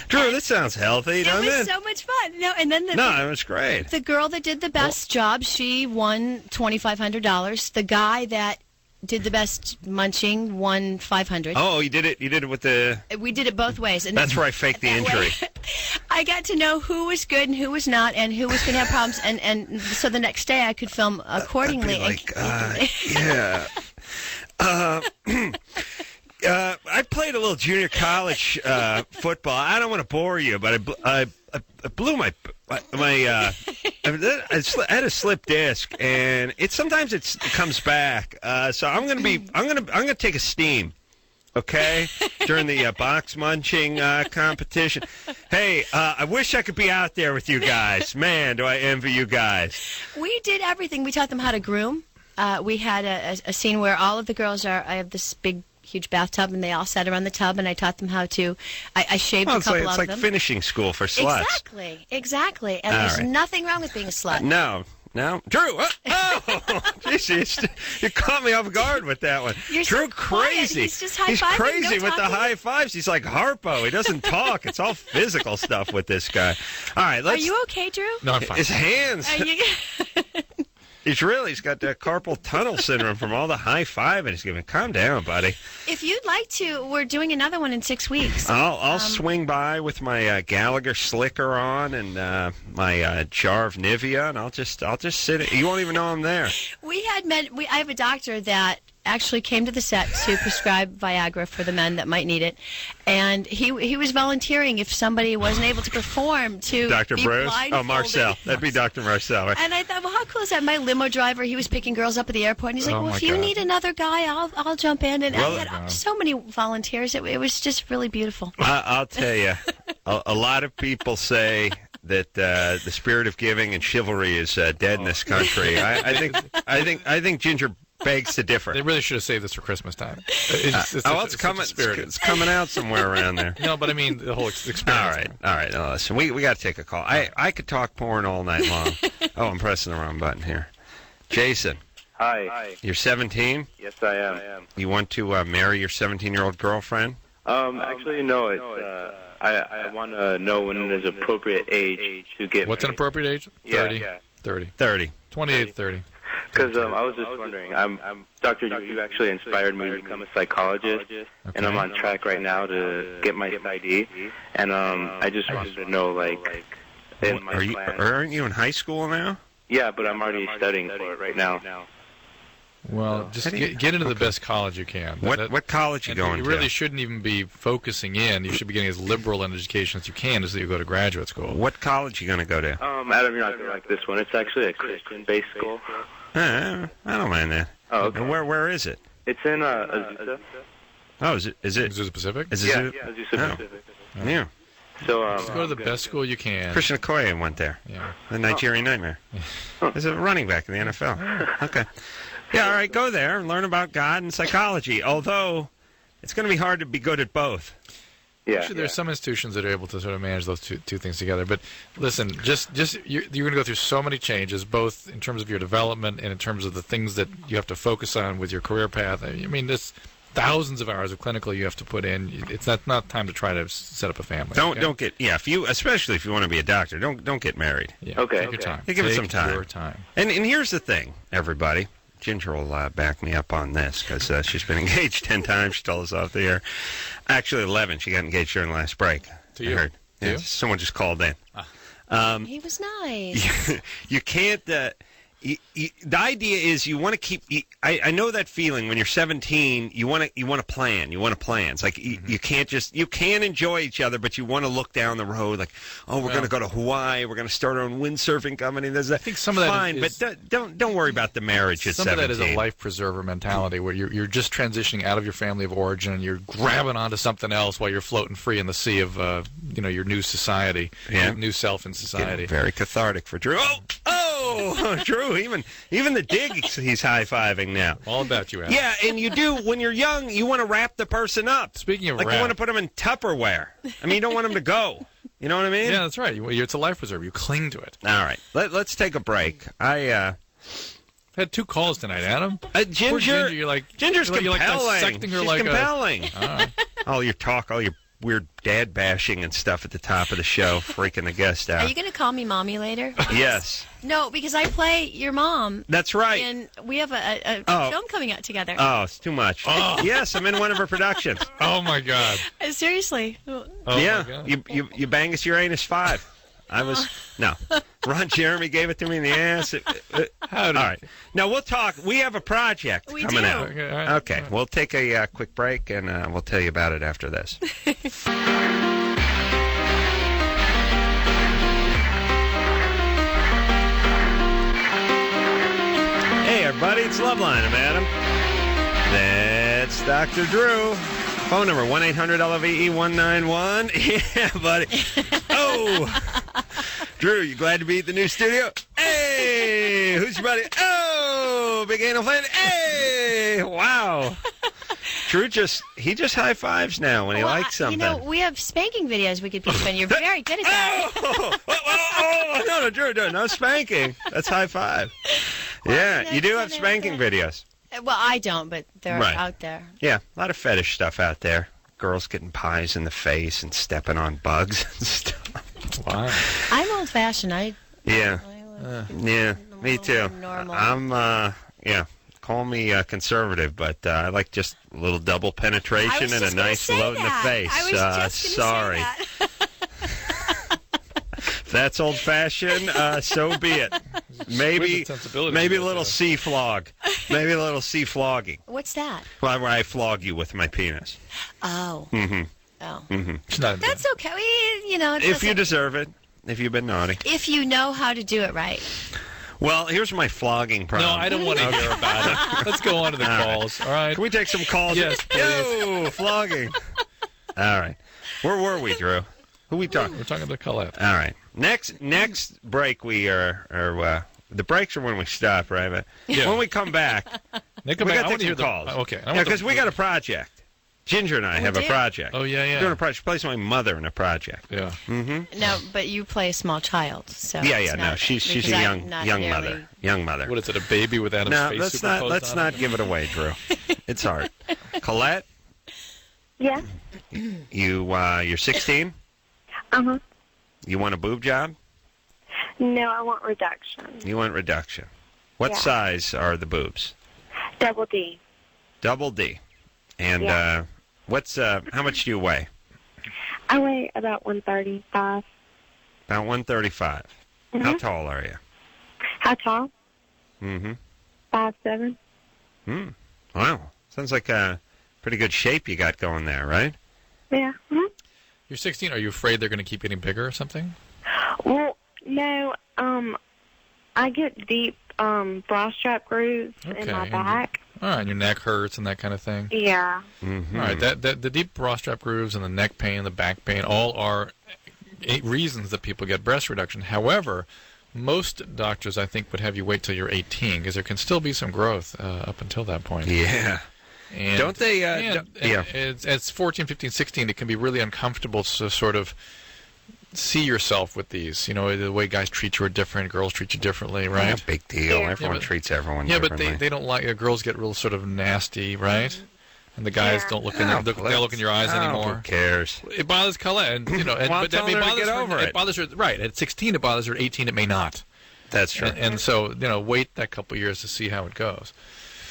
Drew, this sounds healthy, doesn't it? It was so much fun. No, and then it was great. The girl that did the best job, she won $2,500. The guy that did the best munching won $500. Oh, you did it with the... We did it both ways. And that's where I faked the injury. I got to know who was good and who was not and who was going to have problems. And so the next day I could film accordingly. Yeah. I played a little junior college football. I don't want to bore you, but I I blew my I had a slip disc, and sometimes it comes back. So I'm gonna take a steam. Okay, during the box munching competition. Hey, I wish I could be out there with you guys. Man, do I envy you guys. We did everything. We taught them how to groom. We had a scene where all of the girls I have this big, huge bathtub, and they all sat around the tub, and I taught them how to. I shaved a couple of them. It's like finishing school for sluts. Exactly. And there's nothing wrong with being a slut. No. Drew! Jeez, you caught me off guard with that one. You're Drew, so quiet. crazy. He's just high-fiving. He's crazy with the talking. high fives. He's like Harpo. He doesn't talk. It's all physical stuff with this guy. All right, Are you okay, Drew? No, I'm fine. His hands. He's got that carpal tunnel syndrome from all the high fiving he's giving. Calm down, buddy. If you'd like to, we're doing another one in 6 weeks. I'll swing by with my Gallagher slicker on and my jar of Nivea, and I'll just sit. You won't even know I'm there. I have a doctor that actually came to the set to prescribe Viagra for the men that might need it, and he was volunteering if somebody wasn't able to perform to Dr. be Bruce? blindfolded. Oh, Marcel. That'd be Dr. Marcel. Right? And I thought, well, how cool is that? My limo driver, he was picking girls up at the airport, and he's like, Oh, well, my if you God. need another guy, I'll jump in. And Well, I had so many volunteers. It was just really beautiful. I'll tell you, a lot of people say that the spirit of giving and chivalry is dead in this country. I think Ginger begs to differ. They really should have saved this for Christmas time. It's coming. spirited. It's coming out somewhere around there. No, but I mean the whole experience. All right. Now listen, we got to take a call. I could talk porn all night long. Oh, I'm pressing the wrong button here. Jason. Hi. You're 17. Yes, I am. You want to marry your 17-year-old girlfriend? Actually, no. It's I want to know when it is appropriate age to get. What's an married. appropriate age? 30. 30. 30. 28, 30. Because I was just wondering. I'm Dr. Drew. You actually inspired me to become a psychologist, and I'm on track right now to get my ID. And I just wanted to know, like, in my plan. Aren't you in high school now? Yeah, but I'm already studying for it right now. Well, just get into the best college you can. What college you going you to? You really shouldn't even be focusing in. You should be getting as liberal an education as you can as you go to graduate school. What college you going to go to? Adam, you're not going to like this one. It's actually a Christian-based school. I don't mind that. Oh, okay. And where is it? It's in Azusa. Oh, is it? Azusa Pacific? Azusa Pacific. Yeah. So just go to the best school you can. Christian Okoye went there. Yeah. The Nigerian Nightmare. He's a running back in the NFL. Okay. Yeah, all right, go there and learn about God and psychology, although it's going to be hard to be good at both. Yeah. Actually, there's some institutions that are able to sort of manage those two things together. But listen, just you're going to go through so many changes, both in terms of your development and in terms of the things that you have to focus on with your career path. I mean, there's thousands of hours of clinical you have to put in. It's not time to try to set up a family. Don't get especially if you want to be a doctor, don't get married. Yeah, Okay. Take your time. You give it some time. Your time. And here's the thing, everybody. Ginger will back me up on this because she's been engaged 10 times. She told us off the air. Actually, 11. She got engaged during the last break. To you? I heard. To Yeah, you? someone just called in. He was nice. You can't. The idea is you want to keep. I know that feeling when you're 17. You want to plan. You want to plan. It's like you can't just. You can enjoy each other, but you want to look down the road. Like, oh, we're going to go to Hawaii. We're going to start our own windsurfing company. There's that. I think some of that fine, is, but don't worry about the marriage at 17. Some of that is a life preserver mentality where you're just transitioning out of your family of origin and you're grabbing onto something else while you're floating free in the sea of your new society, your new self in society. Getting very cathartic for Drew. Oh, Drew, even the dig he's high-fiving now. All about you, Adam. Yeah, and you do, when you're young, you want to wrap the person up. Speaking of like wrap. you want to put them in Tupperware. I mean, you don't want them to go. You know what I mean? Yeah, that's right. It's a life preserver. You cling to it. All right, let's take a break. I had 2 calls tonight, Adam. Ginger, Poor Ginger, Ginger's you're compelling. like dissecting her She's like compelling. A, all your talk, all your weird dad bashing and stuff at the top of the show, freaking the guest out. Are you going to call me mommy later? Yes. No, because I play your mom. That's right. And we have a film coming out together. Oh, it's too much. Oh. Yes, I'm in one of her productions. Oh my God. Seriously. Oh Yeah, my God. you bang us Uranus 5. I was no. Ron Jeremy gave it to me in the ass. All right. Now we'll talk. We have a project coming out. Okay, all right. Okay. We'll take a quick break and we'll tell you about it after this. everybody. It's Loveline. I'm Adam. That's Dr. Drew. Phone number, 1-800-LOVE-191. Yeah, buddy. Oh! Drew, you glad to be at the new studio? Hey! Who's your buddy? Oh! Big anal fan. Hey! Wow. Drew just high fives now when he likes something. You know, we have spanking videos we could be doing. You're very good at that. No, Drew, no spanking. That's high five. Yeah, you do have spanking videos. Well, I don't, but they're out there. Yeah, a lot of fetish stuff out there. Girls getting pies in the face and stepping on bugs and stuff. Wow. I'm old-fashioned. Yeah, me too. Normal. I'm, call me conservative, but I like just a little double penetration and a nice load in the face. I was just sorry. say that. If that's old-fashioned, so be it. Maybe a little sea flog. Maybe a little sea flogging. What's that? Well, where I flog you with my penis. Oh. Mm-hmm. Oh. Mm-hmm. That's okay. If you deserve it. If you've been naughty. If you know how to do it right. Well, here's my flogging problem. No, I don't want to hear about it. Let's go on to the calls. All right. Can we take some calls? Yes, please. Yo, flogging. All right. Where were we, Drew? Who we talking? We're talking to Colette. All right. Next break, we are the breaks are when we stop, right? But when we come back, we got to take some calls. Okay. Yeah, because we got a project. Ginger and I have a project. Oh, yeah. We're doing a project. She plays my mother in a project. Yeah. Mm-hmm. No, but you play a small child, so Yeah. She's a young mother. Young mother. What is it? A baby with Adam's face? No, let's not give it away, Drew. It's hard. Colette. Yeah. You're 16. Uh-huh. You want a boob job? No, I want reduction. You want reduction. What size are the boobs? Double D. Double D. And how much do you weigh? I weigh about 135. About 135. Mm-hmm. How tall are you? How tall? Mm-hmm. 5'7". Wow. Sounds like a pretty good shape you got going there, right? Yeah. Mm-hmm. You're 16. Are you afraid they're going to keep getting bigger or something? Well, no. I get deep bra strap grooves in my back. All right, and your neck hurts and that kind of thing. Yeah. Mm-hmm. All right, the deep bra strap grooves and the neck pain, the back pain, all are reasons that people get breast reduction. However, most doctors, I think, would have you wait till you're 18 because there can still be some growth up until that point. Yeah. And, don't they? It's 14, 15, 16. It can be really uncomfortable to sort of see yourself with these. You know, the way guys treat you are different, girls treat you differently, right? No big deal. Everyone treats everyone differently. Yeah, but they don't like girls get real sort of nasty, right? And the guys don't look in they look in your eyes anymore. Who cares? It bothers Colette, and but that may bother her. It bothers her. Right, at 16 it bothers her. 18 it may not. That's true. And so wait that couple of years to see how it goes.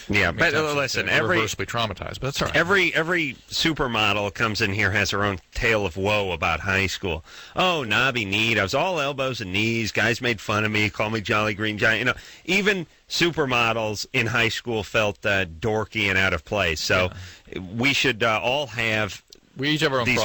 Yeah, but listen, irreversibly traumatized, but that's all right. Every supermodel comes in here has her own tale of woe about high school. Oh, knobby kneed. I was all elbows and knees. Guys made fun of me, called me Jolly Green Giant. You know, even supermodels in high school felt dorky and out of place. So we should all have. We each have our own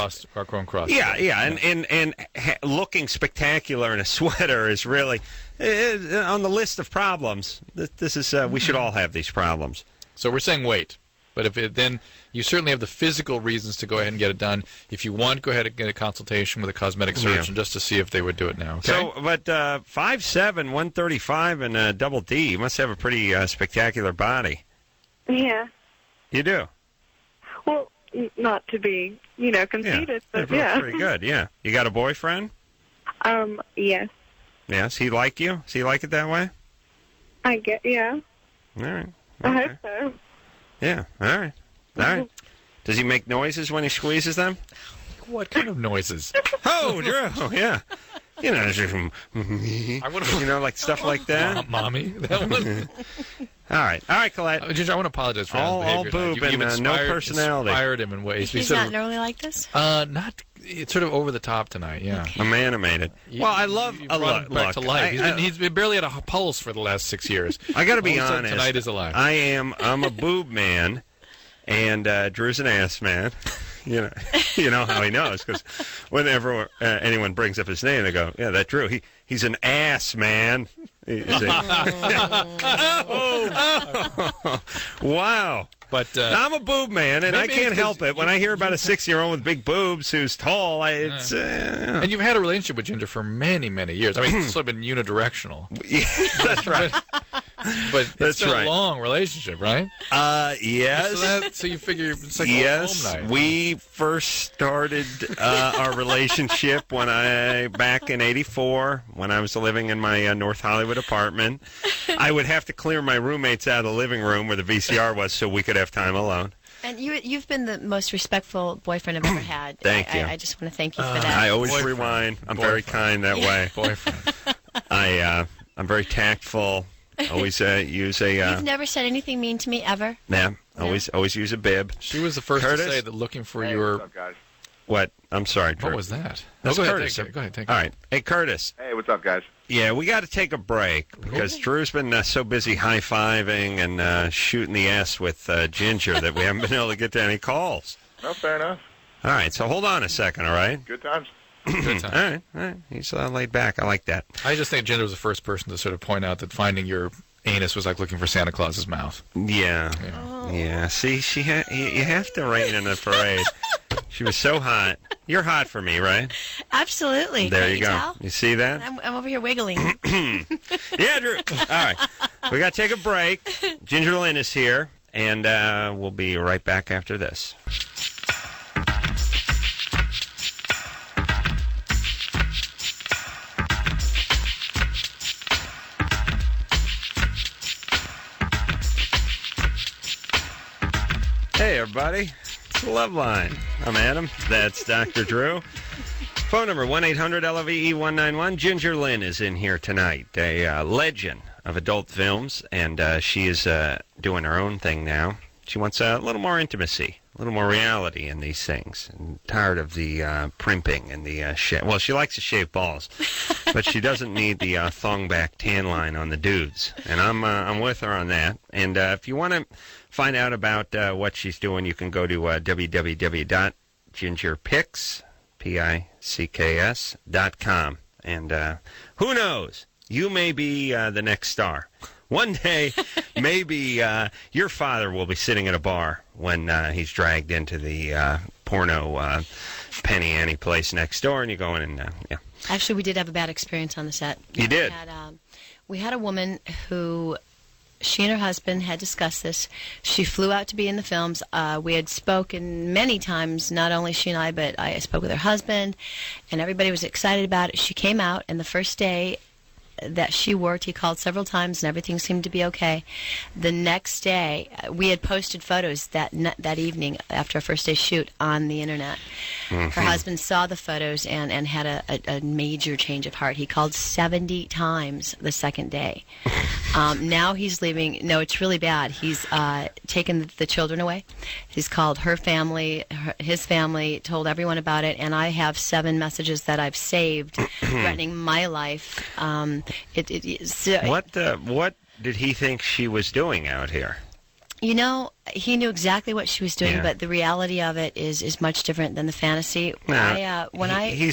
cross. Yeah, and looking spectacular in a sweater is really on the list of problems. This is we should all have these problems. So we're saying wait, but then you certainly have the physical reasons to go ahead and get it done. If you want, go ahead and get a consultation with a cosmetic surgeon just to see if they would do it now. Okay? So, but 5'7", 135, and double D, you must have a pretty spectacular body. Yeah. You do. Well, not to be, conceited, but pretty good, yeah. You got a boyfriend? Yes. Yes, he like you? Does he like it that way? Yeah. All right. Okay. I hope so. Yeah, all right. Does he make noises when he squeezes them? What kind of noises? Oh, Drew, yeah. Like stuff like that. Mommy, that one. All right, Colette. Ginger, I want to apologize for all boob and no personality. Inspired him in ways. He's not normally like this. It's sort of over the top tonight. Yeah, okay. I'm animated. Well, I love back to life. He's been barely at a pulse for the last 6 years. I got to be honest. Tonight is alive. I'm a boob man, and Drew's an ass man. you know how he knows, because whenever anyone brings up his name, they go, "Yeah, that's Drew. He's an ass, man." Wow. But I'm a boob man, and I can't help it. When I hear about a 6-year-old with big boobs who's tall, it's... And you've had a relationship with Ginger for many, many years. I mean, it's sort of been unidirectional. Yeah, that's right. But That's it's been right. a long relationship, right? Yes. So you figure it's like a Yes, home night. we first started our relationship back in '84 when I was living in my North Hollywood apartment. I would have to clear my roommates out of the living room where the VCR was so we could have time alone. And you've been the most respectful boyfriend I've ever had. Thank you. I just want to thank you for that. I always Boyfriend. rewind. I'm very kind that way. Boyfriend. I'm very tactful. Always use a... You've never said anything mean to me ever. Yeah, always use a bib. She was the first Curtis? to say that looking for your... What's up, guys? What? I'm sorry, Drew. What was that? That's go ahead, Curtis. Go ahead, take it. All right. Hey, Curtis. Hey, what's up, guys? Yeah, we got to take a break because Drew's been so busy high-fiving and shooting the ass with Ginger that we haven't been able to get to any calls. No, fair enough. All right, so hold on a second, all right? Good times. Good time. All right. He's laid back. I like that. I just think Ginger was the first person to sort of point out that finding your anus was like looking for Santa Claus's mouth. Yeah. Yeah. See, you have to rain in the parade. She was so hot. You're hot for me, right? Absolutely. There Can't you go. tell? You see that? I'm over here wiggling. Yeah, Drew. All right. We got to take a break. Ginger Lynn is here, and we'll be right back after this. Hey, everybody. It's Loveline. I'm Adam. That's Dr. Drew. Phone number 1-800-LOVE-191. Ginger Lynn is in here tonight, a legend of adult films, and she is doing her own thing now. She wants a little more intimacy, a little more reality in these things. And tired of the primping and the well, she likes to shave balls, but she doesn't need the thong-back tan line on the dudes. And I'm with her on that. And if you want to find out about what she's doing, you can go to www.gingerpicks.com. And who knows? You may be the next star. One day, maybe your father will be sitting at a bar when he's dragged into the porno Penny Annie place next door, and you go in and, yeah. Actually, we did have a bad experience on the set. You did? We had a woman who... She and her husband had discussed this. She flew out to be in the films. We had spoken many times, not only she and I, but I spoke with her husband, and everybody was excited about it. She came out, and the first day that she worked, he called several times, and everything seemed to be okay. The next day, we had posted photos that evening after our first day shoot on the internet. Her husband saw the photos and had a major change of heart. He called 70 times the second day. Now he's leaving. No, it's really bad. He's taken the children away. He's called her family, his family, told everyone about it, and I have 7 messages that I've saved threatening my life. What did he think she was doing out here? You know, he knew exactly what she was doing, but the reality of it is much different than the fantasy. Let me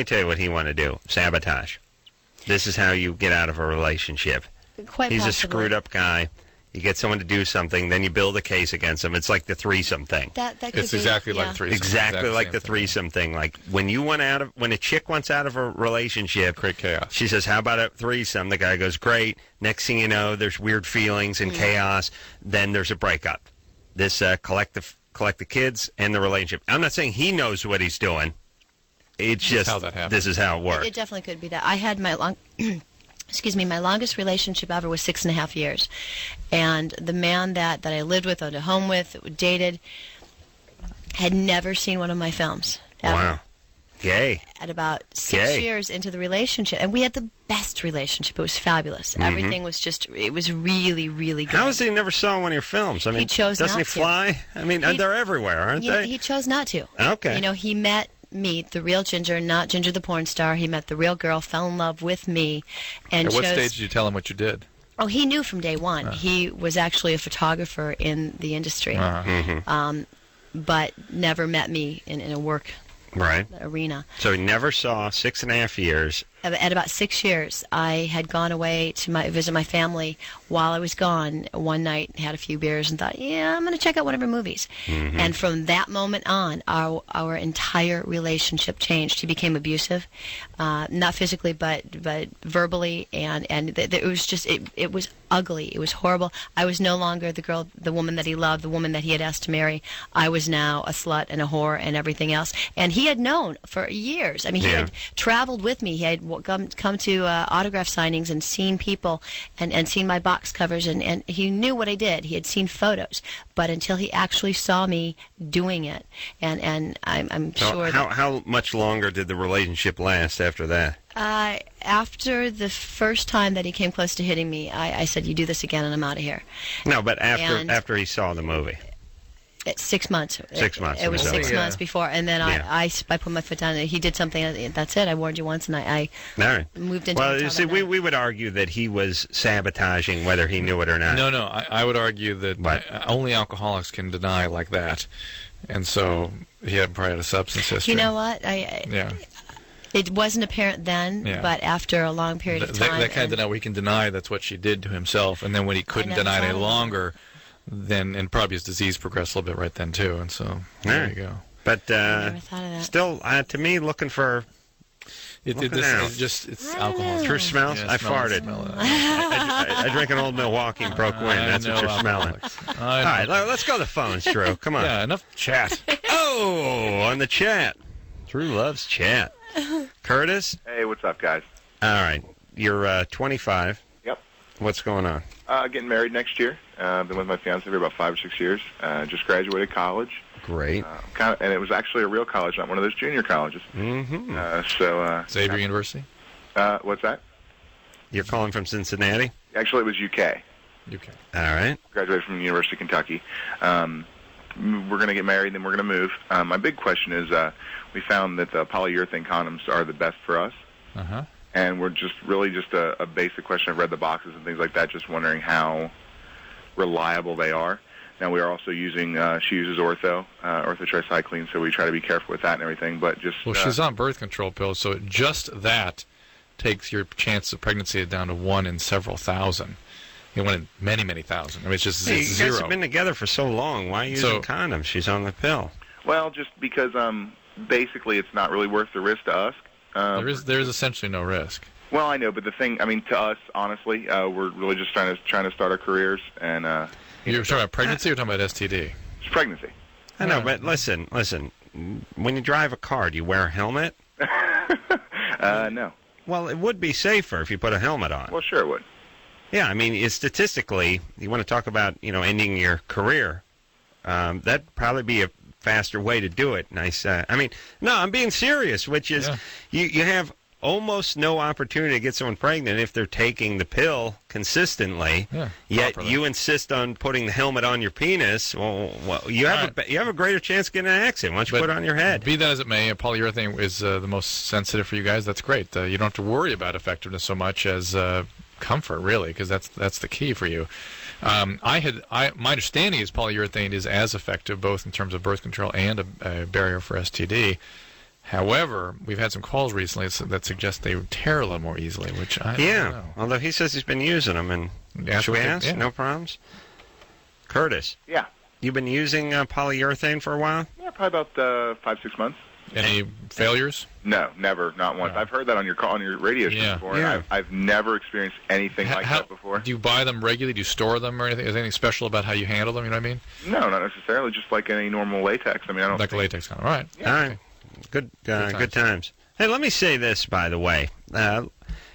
tell you what he wanted to do. Sabotage. This is how you get out of a relationship. Quite He's possibly. a screwed up guy. You get someone to do something, then you build a case against them. It's like the threesome thing. That could It's be, exactly yeah. like threesome. Exactly like same the thing. threesome thing. Like when a chick wants out of a relationship, Create chaos. she says, "How about a threesome?" The guy goes, "Great." Next thing you know, there's weird feelings and chaos. Then there's a breakup. This collect the kids and the relationship. I'm not saying he knows what he's doing. It's just how that happens. This is how it works. It definitely could be that. I had my my longest relationship ever was 6.5 years. And the man that I lived with, owned a home with, dated, had never seen one of my films. Ever. Wow. Gay. At about 6 Gay. years into the relationship. And we had the best relationship. It was fabulous. Everything was it was really, really good. How is he never saw one of your films? I mean, He chose doesn't not he to. fly? I mean, they're everywhere, aren't they? He chose not to. Okay. You know, he met me, the real Ginger, not Ginger the porn star. He met the real girl, fell in love with me, and At what chose... stage did you tell him what you did? Oh, he knew from day one. He was actually a photographer in the industry. but never met me in a work arena. So he never saw 6.5 years. At about 6 years, I had gone away to visit my family. While I was gone, one night, had a few beers and thought, yeah, I'm going to check out one of her movies. Mm-hmm. And from that moment on, our entire relationship changed. He became abusive, not physically, but verbally, and it was just it was ugly. It was horrible. I was no longer the woman that he loved, the woman that he had asked to marry. I was now a slut and a whore and everything else. And he had known for years. I mean, he had traveled with me. He had come to autograph signings and seen people and seen my box covers, and he knew what I did. He had seen photos, but until he actually saw me doing it, and I'm sure. How much longer did the relationship last after that? After the first time that he came close to hitting me, I said, "You do this again, and I'm out of here." No, but after he saw the movie. 6 months. 6 months. It was 6 months before, and then I put my foot down. He did something. That's it. I warned you once, and I moved into. Well, you see, we would argue that he was sabotaging, whether he knew it or not. No, I would argue that only alcoholics can deny like that, and so he had probably had a substance history. You know what? It wasn't apparent then, but after a long period of time, that kind of denial, we can deny that's what she did to himself, and then when he couldn't deny it any longer. Then, and probably his disease progressed a little bit right then too, and so there you go. But I never thought of that. Still, to me, looking for it's alcohol. True smells. Yeah, I farted. I drank an Old Milwaukee and broke wind. That's what you're smelling. All right, let's go to the phones, Drew. Come on. Yeah, enough chat. Oh, on the chat. Drew loves chat. Curtis. Hey, what's up, guys? All right, you're 25. Yep. What's going on? Getting married next year. Been with my fiance for about 5 or 6 years. Just graduated college. Great. And it was actually a real college, not one of those junior colleges. Mm-hmm. Xavier University? What's that? You're calling from Cincinnati? Actually, it was UK. UK. All right. Graduated from the University of Kentucky. We're going to get married, then we're going to move. My big question is we found that the polyurethane condoms are the best for us. Uh-huh. And we're just a basic question. I've read the boxes and things like that, just wondering how reliable they are. Now, we are also using, she uses orthotricycline, so we try to be careful with that and everything. But just well, she's on birth control pills, so just that takes your chance of pregnancy down to 1 in several thousand. You know, 1 in many, many thousand. I mean, it's just you zero. guys have been together for so long. Why are you using condoms? She's on the pill. Well, just because basically it's not really worth the risk to us. There is essentially no risk. Well, I know, but the thing, I mean, to us, honestly, we're really just trying to start our careers. And you're talking about pregnancy or talking about STD? It's pregnancy. I know, but listen. When you drive a car, do you wear a helmet? No. Well, it would be safer if you put a helmet on. Well, sure it would. Yeah, I mean, statistically, you want to talk about, ending your career. That'd probably be a faster way to do it. I'm being serious, which is you have almost no opportunity to get someone pregnant if they're taking the pill consistently. Yeah, yet properly. You insist on putting the helmet on your penis. Well, you have a greater chance of getting an accident once you put it on your head. Be that as it may, polyurethane is the most sensitive for you guys. That's great. You don't have to worry about effectiveness so much as comfort, really, because that's the key for you. My understanding is polyurethane is as effective both in terms of birth control and a barrier for STD. However, we've had some calls recently that suggest they tear a little more easily, which I don't know. Although he says he's been using them, and should we ask? No problems. Curtis. Yeah. You've been using polyurethane for a while? Yeah, probably about 5-6 months. Any failures? No, never, not once. No. I've heard that on your radio show before. Yeah. And I've never experienced anything like that before. Do you buy them regularly? Do you store them or anything? Is there anything special about how you handle them? You know what I mean? No, not necessarily. Just like any normal latex. I mean, I don't. Like a latex condom. All right. Yeah. All right. Good times. Hey, let me say this, by the way.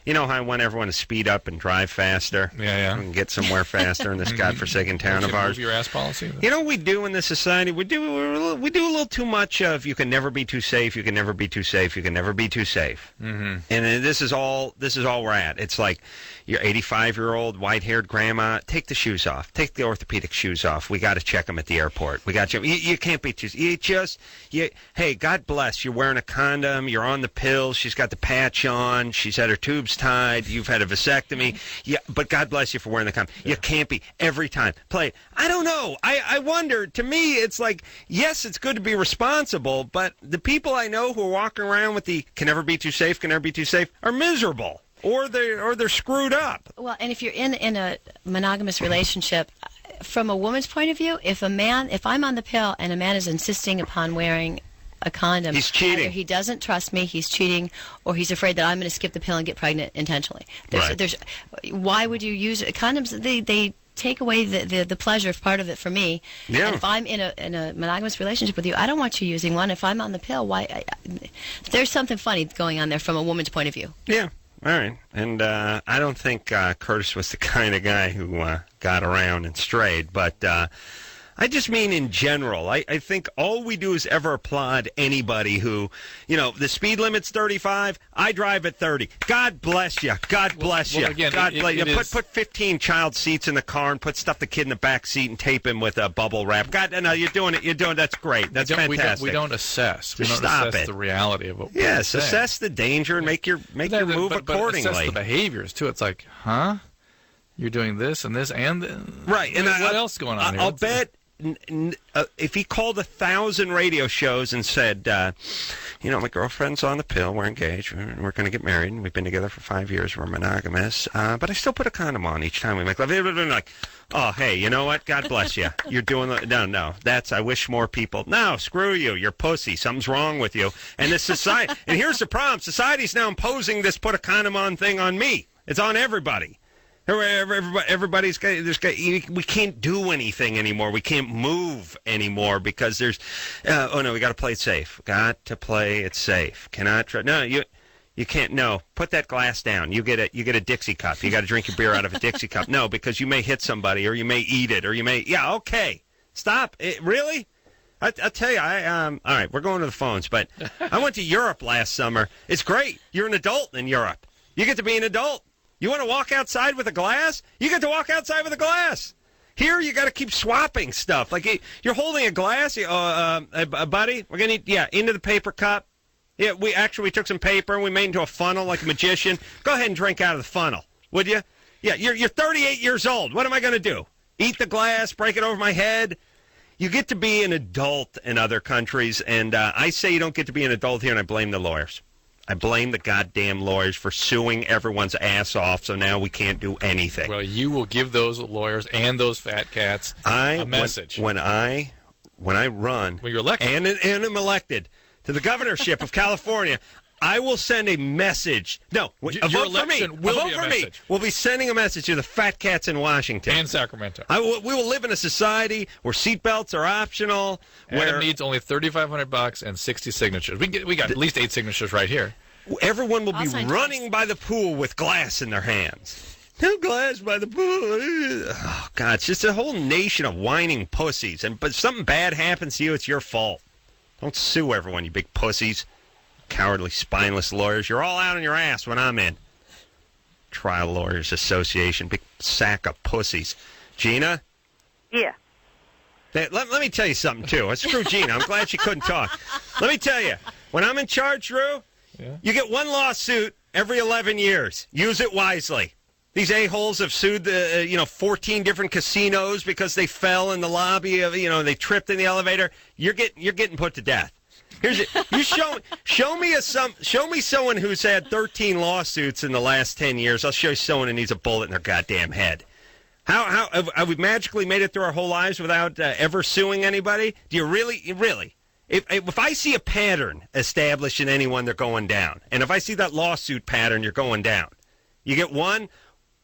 You know how I want everyone to speed up and drive faster? Yeah. And get somewhere faster in this godforsaken town of ours. Move your ass policy? You know what we do in this society? We do a little too much of you can never be too safe, you can never be too safe, you can never be too safe. Mm-hmm. And this is all we're at. It's like your 85-year-old white-haired grandma, take the shoes off. Take the orthopedic shoes off. We got to check them at the airport. We got you can't be too. Hey, God bless. You're wearing a condom. You're on the pill. She's got the patch on. She's had her tubes tubes tied. You've had a vasectomy. Yeah, but God bless you for wearing the condom. You can't be every time. Play it. I don't know. I wonder. To me, it's like, yes, it's good to be responsible, but the people I know who are walking around with the can never be too safe, can never be too safe, are miserable. Or they're screwed up. Well, and if you're in a monogamous relationship, from a woman's point of view, if I'm on the pill and a man is insisting upon wearing a condom, he's cheating. Either he doesn't trust me, he's cheating, or he's afraid that I'm going to skip the pill and get pregnant intentionally. Why would you use condoms? They take away the pleasure of part of it for me. Yeah. And if I'm in a monogamous relationship with you, I don't want you using one. If I'm on the pill, there's something funny going on there from a woman's point of view. Yeah. All right. And I don't think Curtis was the kind of guy who got around and strayed, but I just mean in general. I think all we do is ever applaud anybody who, the speed limit's 35, I drive at 30. God bless you. God bless you. Again, God bless you. is... Put 15 child seats in the car and stuff the kid in the back seat and tape him with a bubble wrap. God, no, you're doing it. That's great. That's fantastic. We don't assess. We Just don't stop assess it. the reality of what Yes, assess the danger and make your move accordingly. But assess the behaviors, too. It's like, huh? You're doing this and this and... Right. And what else going on here? I'll bet... if he called 1,000 radio shows and said, my girlfriend's on the pill, we're engaged, we're going to get married, and we've been together for 5 years, we're monogamous, but I still put a condom on each time we make love. It would have been like, oh, hey, you know what? God bless you. You're doing no. I wish more people. No, screw you. You're pussy. Something's wrong with you. And this society, and here's the problem: society's now imposing this put a condom on thing on me. It's on everybody. Everybody's we can't do anything anymore. We can't move anymore because there's we got to play it safe. Got to play it safe. Cannot try. No, you can't. No, put that glass down. You get a Dixie cup. You got to drink your beer out of a Dixie cup. No, because you may hit somebody or you may eat it or you may. Yeah, okay. Stop. Really? I'll tell you. All right, we're going to the phones, but I went to Europe last summer. It's great. You're an adult in Europe. You get to be an adult. You want to walk outside with a glass? You get to walk outside with a glass. Here, you got to keep swapping stuff. Like you're holding a glass, buddy. We're gonna into the paper cup. Yeah, we took some paper and we made it into a funnel like a magician. Go ahead and drink out of the funnel, would you? Yeah, you're 38 years old. What am I going to do? Eat the glass? Break it over my head? You get to be an adult in other countries, and I say you don't get to be an adult here, and I blame the lawyers. I blame the goddamn lawyers for suing everyone's ass off, so now we can't do anything. Well, you will give those lawyers and those fat cats a message. When I run, you're elected. And I'm elected to the governorship of California, I will send a message. No, a vote for me. Will be a message. We'll be sending a message to the fat cats in Washington. And Sacramento. We will live in a society where seatbelts are optional. Adam needs only $3,500 and 60 signatures. We got at least 8 signatures right here. Everyone will be running by the pool with glass in their hands. No glass by the pool. Oh, God, it's just a whole nation of whining pussies. But if something bad happens to you, it's your fault. Don't sue everyone, you big pussies. Cowardly, spineless lawyers. You're all out on your ass when I'm in. Trial Lawyers Association. Big sack of pussies. Gina? Yeah. Let me tell you something, too. Screw Gina. I'm glad she couldn't talk. Let me tell you. When I'm in charge, Drew, you get one lawsuit every 11 years. Use it wisely. These a-holes have sued 14 different casinos because they fell in the lobby of, they tripped in the elevator. You're getting put to death. Here's it. You show me someone who's had 13 lawsuits in the last 10 years. I'll show you someone who needs a bullet in their goddamn head. How have we magically made it through our whole lives without ever suing anybody? Do you really? If I see a pattern established in anyone, they're going down. And if I see that lawsuit pattern, you're going down. You get one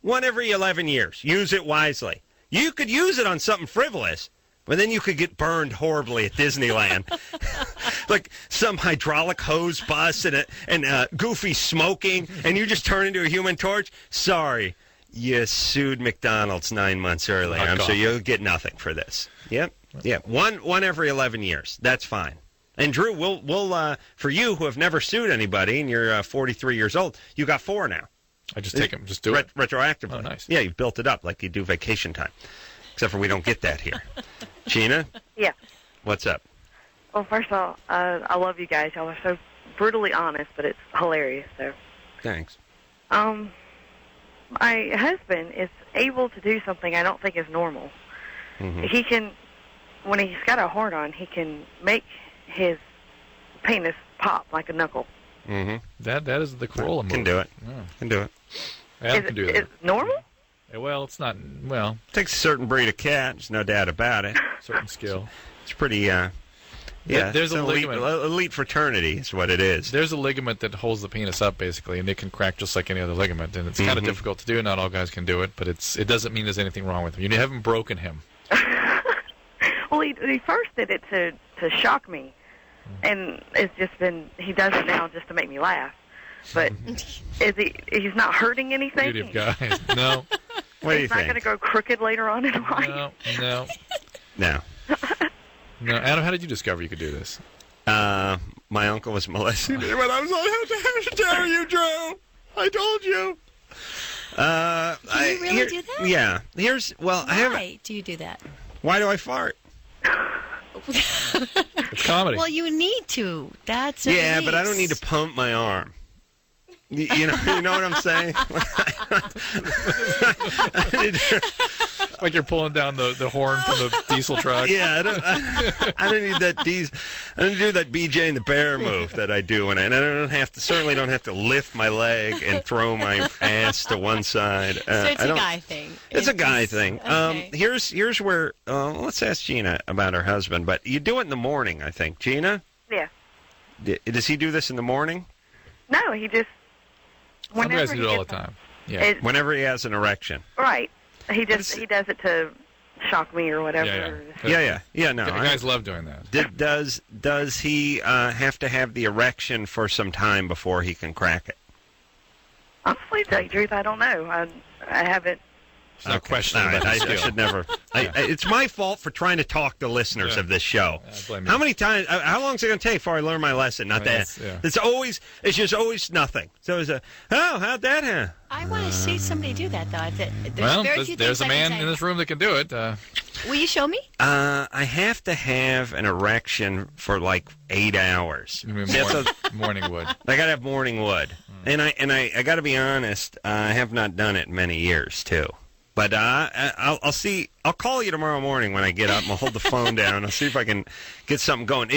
every 11 years. Use it wisely. You could use it on something frivolous. But then you could get burned horribly at Disneyland. Like some hydraulic hose bust and Goofy smoking, and you just turn into a human torch. Sorry, you sued McDonald's 9 months early. I'm sure you'll get nothing for this. Yep. Yeah. One every 11 years. That's fine. And Drew, we'll for you who have never sued anybody and you're 43 years old, you got 4 now. I just take them, just do it retroactively. Oh, nice. Yeah, you've built it up like you do vacation time. Except for we don't get that here. Gina? Yeah. What's up? Well, first of all, I love you guys. Y'all are so brutally honest, but it's hilarious. So. Thanks. My husband is able to do something I don't think is normal. Mm-hmm. He can, when he's got a hard on, he can make his penis pop like a knuckle. Mm-hmm. That is the Carolla move. Can do it. Yeah. Can do it. Adam can do that. Is it normal? Well, it's not. Well, Takes a certain breed of cat. There's no doubt about it. certain skill. It's pretty. Yeah. There's it's a an elite, ligament. elite fraternity is what it is. There's a ligament that holds the penis up, basically, and it can crack just like any other ligament. And it's kind of difficult to do. Not all guys can do it, but it doesn't mean there's anything wrong with him. You haven't broken him. Well, he first did it to shock me, and it's just been, he does it now just to make me laugh. But he's not hurting anything? Beauty of guys. No. What do you He's not think? going to go crooked later on in life? No. No. No. Adam, how did you discover you could do this? My uncle was molested when I was on. How dare you, Drew? I told you. Do you really do that? Yeah. Why do you do that? Why do I fart? It's comedy. Well, you need to. That's a Yeah, but I don't release. need to pump my arm. You know what I'm saying? Like you're pulling down the horn from the diesel truck. Yeah, I don't need that. I don't do that BJ and the Bear move that I do, and I certainly don't have to lift my leg and throw my ass to one side. So it's a guy thing. It's a guy thing. Okay. Here's where let's ask Gina about her husband. But you do it in the morning, I think. Gina, Yeah. Does he do this in the morning? No, he just... Some guys whenever do he it all the gets- time. Yeah. Whenever he has an erection. Right. He does it to shock me or whatever. Yeah. No, Guys love doing that. Does he have to have the erection for some time before he can crack it? Honestly, to tell you the truth, I don't know. I haven't... There's no question All right, about I the skill. should never. It's my fault for trying to talk the listeners of this show. I blame How you. many times? How long is it going to take before I learn my lesson? Not that. Yeah. It's just always nothing. So it's how'd that happen? I want to see somebody do that, though. There's Well, very few there's things a I can man say. in this room that can do it. Will you show me? I have to have an erection for like 8 hours. You mean That's morning wood. I gotta have morning wood, and I gotta be honest. I have not done it in many years too. But I'll see. I'll call you tomorrow morning when I get up. I'll hold the phone down. I'll see if I can get something going.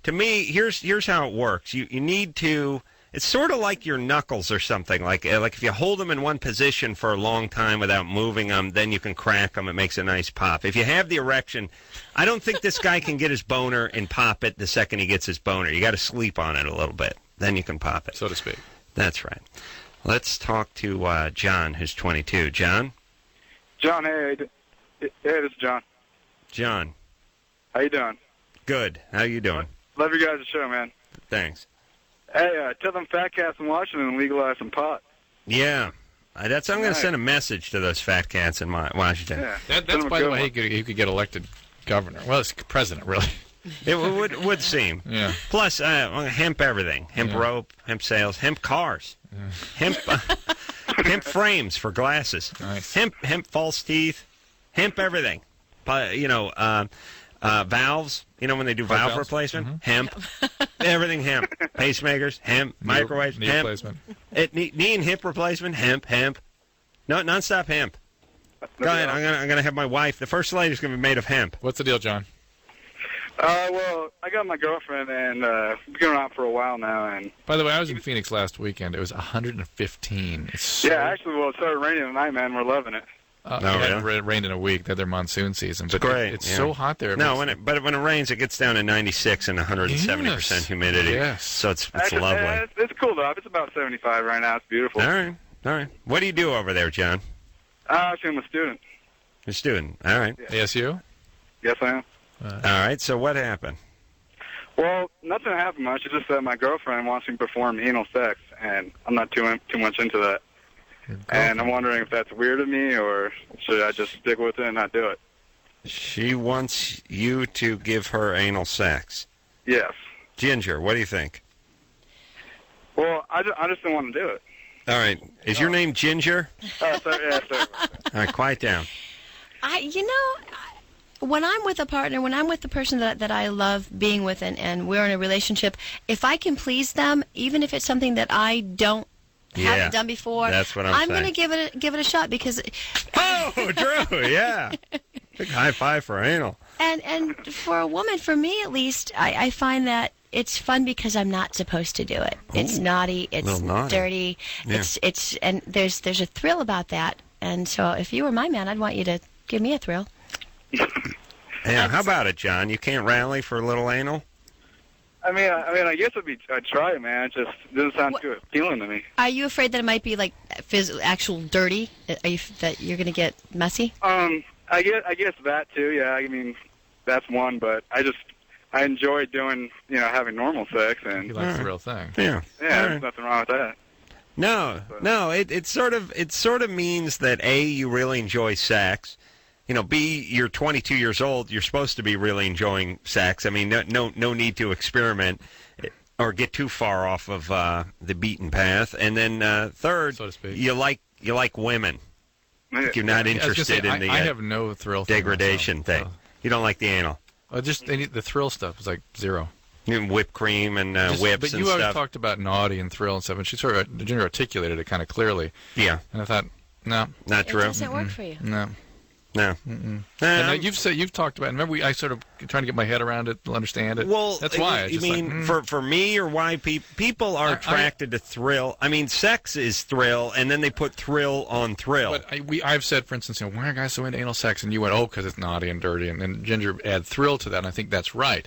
To me, here's how it works. You need to. It's sort of like your knuckles or something. Like if you hold them in one position for a long time without moving them, then you can crack them. It makes a nice pop. If you have the erection, I don't think this guy can get his boner and pop it the second he gets his boner. You got to sleep on it a little bit, then you can pop it. So to speak. That's right. Let's talk to John, who's 22. John. John, hey, this is John. John. How you doing? Good. How you doing? Love your guys' show, man. Thanks. Hey, tell them fat cats in Washington to legalize some pot. Yeah. I'm going to send a message to those fat cats in Washington. Yeah. That's by the way, he could get elected governor. Well, it's president, really. It would seem. Yeah. Plus, hemp everything. Hemp rope, hemp sails, hemp cars, hemp hemp frames for glasses, Nice. hemp false teeth, hemp everything. Valves, when they do valve valves? replacement, hemp, everything hemp. Pacemakers, hemp, microwaves, knee hemp. replacement. Knee and hip replacement, hemp. No, nonstop hemp. Go ahead. I'm gonna have my wife. The first lady's gonna be made of hemp. What's the deal, John? Well, I got my girlfriend, and we've been out for a while now, and... By the way, I was in Phoenix last weekend. It was 115. It's so, Yeah, actually, well, it started raining tonight, man. We're loving it. it hadn't rained in a week. They had their monsoon season. But Great. It's yeah. so hot there. No, when it rains, it gets down to 96 and 170% Yes. humidity. Yes. So it's Actually, lovely. It's cool, though. It's about 75 right now. It's beautiful. All right. What do you do over there, John? Actually, I'm a student. You're a student. All right. ASU? Yes, I am. All right. So what happened? Well, nothing happened much. It's just that my girlfriend wants me to perform anal sex, and I'm not too much into that. And I'm wondering if that's weird of me, or should I just stick with it and not do it? She wants you to give her anal sex. Yes. Ginger, what do you think? Well, I just don't want to do it. All right. Is your name Ginger? Sorry. All right. Quiet down. When I'm with a partner, when I'm with the person that I love being with and we're in a relationship, if I can please them, even if it's something that I don't haven't done before. That's what I'm saying. going to give it a shot because. Oh, Drew, yeah. Big high five for anal. And for a woman, for me at least, I find that it's fun because I'm not supposed to do it. Ooh, it's naughty. It's dirty. Yeah. It's and there's a thrill about that. And so if you were my man, I'd want you to give me a thrill. Yeah, how about it, John? You can't rally for a little anal? I mean, I guess I'd try it, man. It just doesn't sound too appealing to me. Are you afraid that it might be like actual dirty? That you're going to get messy? I guess that too. Yeah, I mean, that's one. But I enjoy doing, having normal sex, and He likes the real thing. Yeah. There's nothing wrong with that. No. It sort of means that A, you really enjoy sex. B, you're 22 years old. You're supposed to be really enjoying sex. I mean, no need to experiment or get too far off of the beaten path. And then third, so to speak, you like women. You're not interested in the I have no thrill degradation thing. You don't like the anal. The thrill stuff is like zero. Whipped cream and whips but and you stuff. always talked about naughty and thrill and stuff, and she sort of Ginger articulated it kind of clearly. Yeah. And I thought, no, not true. It doesn't work for you. No. No. And you've talked about. Remember, I sort of trying to get my head around it, understand it. Well, that's why. You mean for me, or why people are attracted to thrill? I mean, sex is thrill, and then they put thrill on thrill. But I've said, for instance, why are guys so into anal sex? And you went, because it's naughty and dirty, and Ginger add thrill to that, and I think that's right.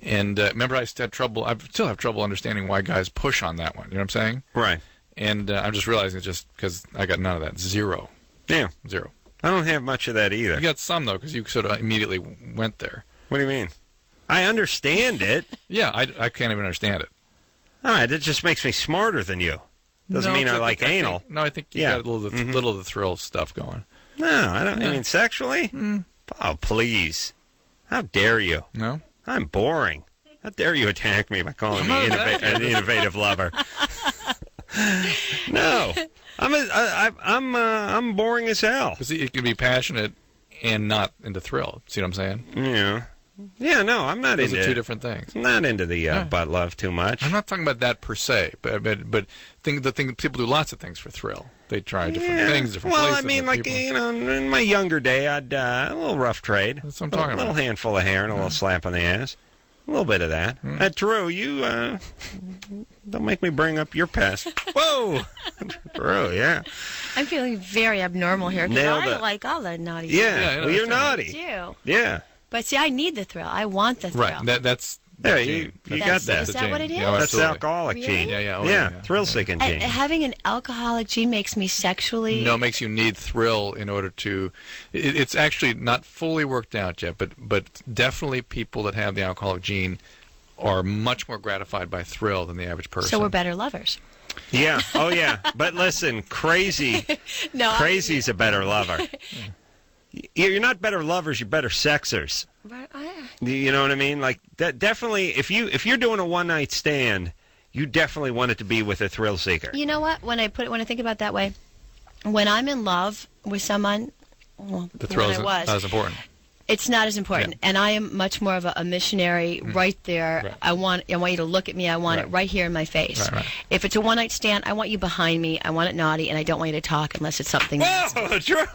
And remember, I still have trouble understanding why guys push on that one. You know what I'm saying? Right. And I'm just realizing it's just because I got none of that. Zero. Yeah. Zero. I don't have much of that either. You got some, though, because you sort of immediately went there. What do you mean? I understand it. Yeah, I can't even understand it. All right, it just makes me smarter than you. Doesn't mean I like anal. I think you got a little of the thrill stuff going. No, I don't. I mean, sexually? Oh, please. How dare you? No? I'm boring. How dare you attack me by calling me an innovative lover? No. I'm boring as hell. Because it can be passionate and not into thrill. See what I'm saying? Yeah. Yeah, no, I'm not Those into... are two different things. I'm not into the butt love too much. I'm not talking about that per se, but people do lots of things for thrill. They try different things, different places. Well, I mean, like, in my younger day, I'd a little rough trade. That's what I'm talking about. A little handful of hair and a little slap on the ass. A little bit of that. Drew, you don't make me bring up your past. Whoa! Drew, yeah. I'm feeling very abnormal here because I like all the naughty stuff. Yeah, well, you're naughty. I do. Yeah. But see, I need the thrill. I want the thrill. Right. That's yeah, you got that. Is that what it is? Yeah, that's the alcoholic gene. Yeah. Thrill-seeking gene. Having an alcoholic gene makes me sexually... No, it makes you need thrill in order to... It's actually not fully worked out yet, but definitely people that have the alcoholic gene are much more gratified by thrill than the average person. So we're better lovers. Yeah. Oh, yeah. But listen, crazy's a better lover. You're not better lovers, you're better sexers. But You know what I mean? Like that. Definitely, if you're doing a one night stand, you definitely want it to be with a thrill seeker. You know what? When I think about it that way, when I'm in love with someone, the thrill is not as important. It's not as important, and I am much more of a missionary right there. Right. I want you to look at me. I want it right here in my face. Right. If it's a one-night stand, I want you behind me. I want it naughty, and I don't want you to talk unless it's something. Whoa, Drew!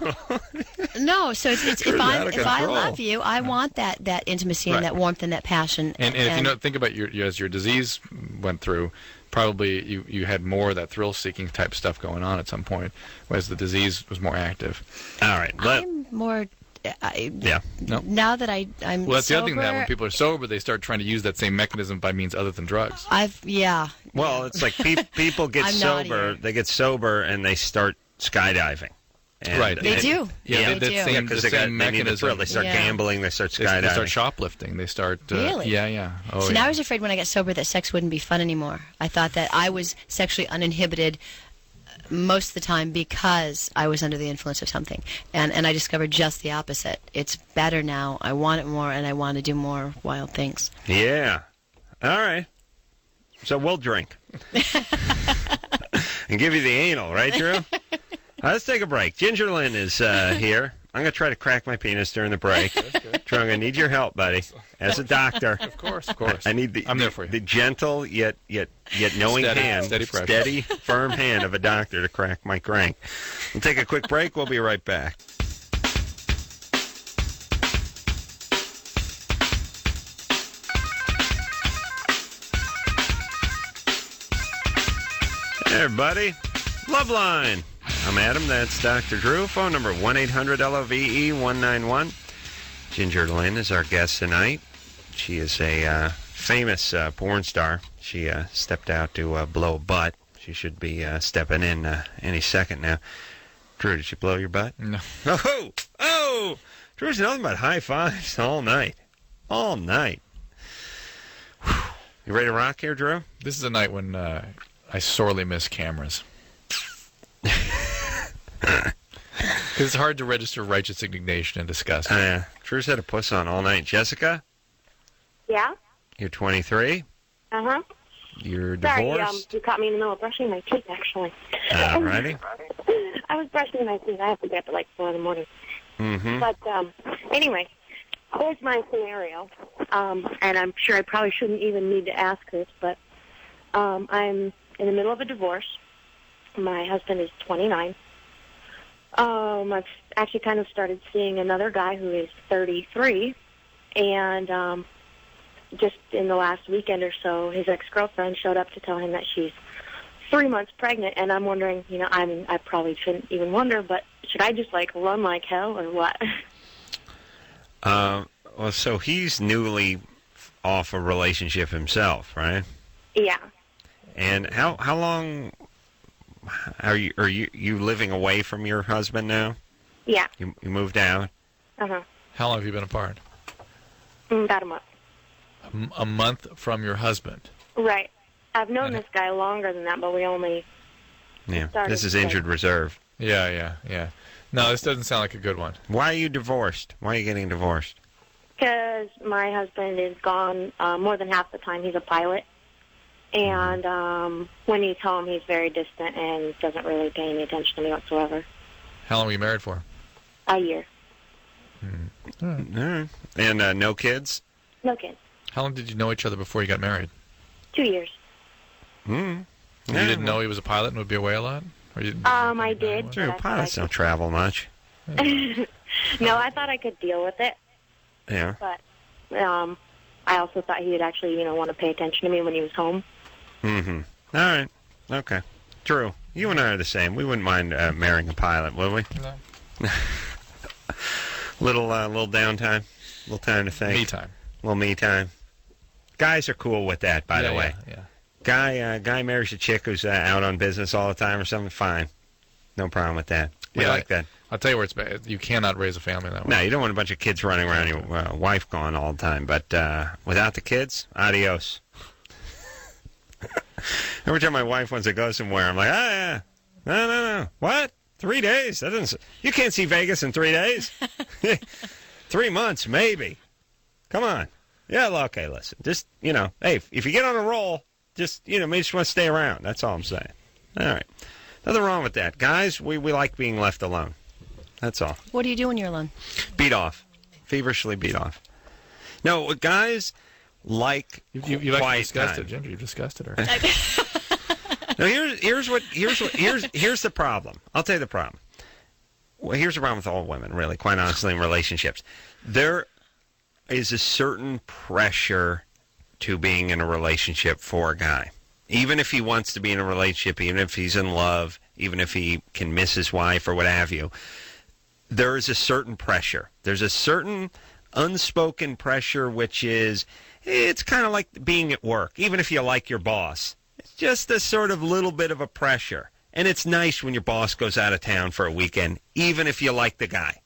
No, so it's if I love you, I want that intimacy and that warmth and that passion. And if you think about as your disease went through, probably you had more of that thrill-seeking type stuff going on at some point, whereas the disease was more active. All right, I'm more. Now that I'm well, that's sober, the other thing. That when people are sober, they start trying to use that same mechanism by means other than drugs. Well, it's like people get sober. They get sober and they start skydiving. Right. They do. Yeah, they do. Because they need the thrill. They start gambling. They start skydiving. They start shoplifting. They start. Really? Yeah. Oh, so now I was afraid when I got sober that sex wouldn't be fun anymore. I thought that I was sexually uninhibited most of the time because I was under the influence of something. And I discovered just the opposite. It's better now. I want it more, and I want to do more wild things. Yeah. All right. So we'll drink. And give you the anal, right, Drew? Let's take a break. Ginger Lynn is here. I'm going to try to crack my penis during the break. Drew, I'm going to need your help, buddy. As a doctor. Of course, of course. I need I'm there for you. The gentle yet knowing hand, steady, firm hand of a doctor to crack my crank. We'll take a quick break. We'll be right back. Hey, everybody. Loveline. I'm Adam. That's Dr. Drew. Phone number 1-800-LOVE-191. Ginger Lynn is our guest tonight. She is a famous porn star. She stepped out to blow a butt. She should be stepping in any second now. Drew, did you blow your butt? No. Oh! Drew's nothing but high fives all night. All night. Whew. You ready to rock here, Drew? This is a night when I sorely miss cameras. It's hard to register righteous indignation and disgust. Drew's had a puss on all night. Jessica? Yeah? You're 23? Uh-huh. You're Sorry, divorced? you caught me in the middle of brushing my teeth, actually. Alrighty. I was brushing my teeth. I have to get up at like 4 in the morning. Mm-hmm. But anyway, here's my scenario. And I'm sure I probably shouldn't even need to ask this, but I'm in the middle of a divorce. My husband is 29. I've actually kind of started seeing another guy who is 33, and just in the last weekend or so, his ex-girlfriend showed up to tell him that she's 3 months pregnant, and I'm wondering, I probably shouldn't even wonder, but should I just, run like hell or what? Well, so he's newly off a relationship himself, right? Yeah. And how long are you living away from your husband now? Yeah. You moved out? Uh-huh. How long have you been apart? About a month. A month from your husband? Right. I've known this guy longer than that, but we only started this is injured reserve. Yeah. No, this doesn't sound like a good one. Why are you divorced? Why are you getting divorced? Because my husband is gone more than half the time. He's a pilot. And when he's home, he's very distant and doesn't really pay any attention to me whatsoever. How long were you married for? A year. All right. And no kids? No kids. How long did you know each other before you got married? 2 years. You didn't know he was a pilot and would be away a lot? Or you I did. Sure, pilots don't travel much. No, I thought I could deal with it. Yeah. But I also thought he would actually, want to pay attention to me when he was home. Mm-hmm. All right. Okay. Drew, you and I are the same. We wouldn't mind marrying a pilot, would we? No. little downtime, little time to think. Me time. Little me time. Guys are cool with that, by the way. Yeah. Guy marries a chick who's out on business all the time or something. Fine. No problem with that. We like that. I'll tell you where it's bad. You cannot raise a family that way. No, you don't want a bunch of kids running around, your wife gone all the time. But without the kids, adios. Every time my wife wants to go somewhere, I'm like, yeah. No. What? 3 days? That doesn't. You can't see Vegas in 3 days. 3 months, maybe. Come on. Yeah, okay, listen. Just, hey, if you get on a roll, just, maybe just want to stay around. That's all I'm saying. All right. Nothing wrong with that. Guys, we like being left alone. That's all. What do you do when you're alone? Beat off. Feverishly beat off. No, guys like You've actually discussed it, Ginger. You've discussed it. Now, here's the problem. I'll tell you the problem. Well, here's the problem with all women, really, quite honestly, in relationships. There is a certain pressure to being in a relationship for a guy. Even if he wants to be in a relationship, even if he's in love, even if he can miss his wife or what have you, there is a certain pressure. There's a certain unspoken pressure, which is, it's kind of like being at work, even if you like your boss. It's just a sort of little bit of a pressure. And it's nice when your boss goes out of town for a weekend, even if you like the guy.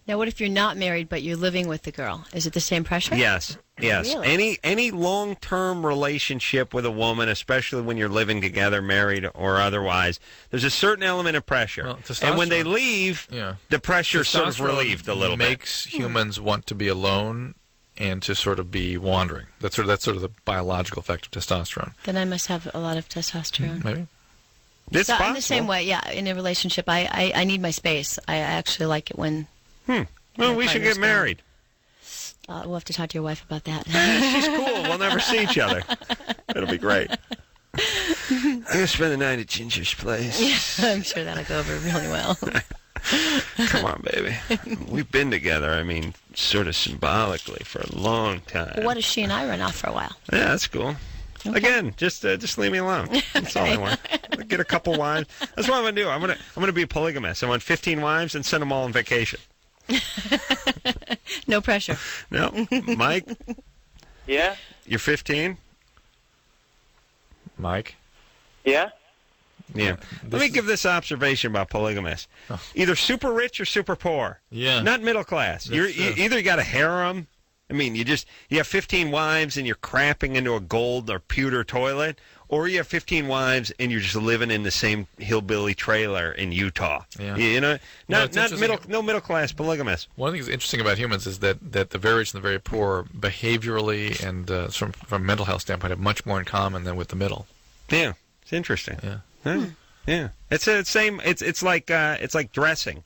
Now, what if you're not married, but you're living with the girl? Is it the same pressure? Yes. Really? Any long-term relationship with a woman, especially when you're living together, married or otherwise, there's a certain element of pressure. Well, and when they leave, the pressure sort of relieved a little bit. Makes humans want to be alone and to sort of be wandering. That's sort of the biological effect of testosterone. Then I must have a lot of testosterone. Maybe. It's possible. In the same way, yeah. In a relationship, I need my space. I actually like it when Well, we should get married. We'll have to talk to your wife about that. She's cool. We'll never see each other. It'll be great. I'm going to spend the night at Ginger's place. Yeah, I'm sure that'll go over really well. Come on, baby. We've been together, I mean, sort of symbolically for a long time. What if she and I run off for a while? Yeah, that's cool. Okay. Again, just leave me alone. That's all I want. Get a couple wives. That's what I'm going to do. I'm going to be a polygamist. I want 15 wives and send them all on vacation. No pressure. No. Mike? Yeah? You're 15? Mike? Yeah? Yeah. Let me give this observation about polygamists. Oh. Either super rich or super poor. Yeah. Not middle class. Either you got a harem. I mean, you have 15 wives and you're crapping into a gold or pewter toilet, or you have 15 wives and you're just living in the same hillbilly trailer in Utah. Yeah. You know, no middle class polygamists. One of the things interesting about humans is that the very rich and the very poor, behaviorally and from a mental health standpoint, have much more in common than with the middle. Yeah, it's interesting. Yeah. Yeah. It's like dressing.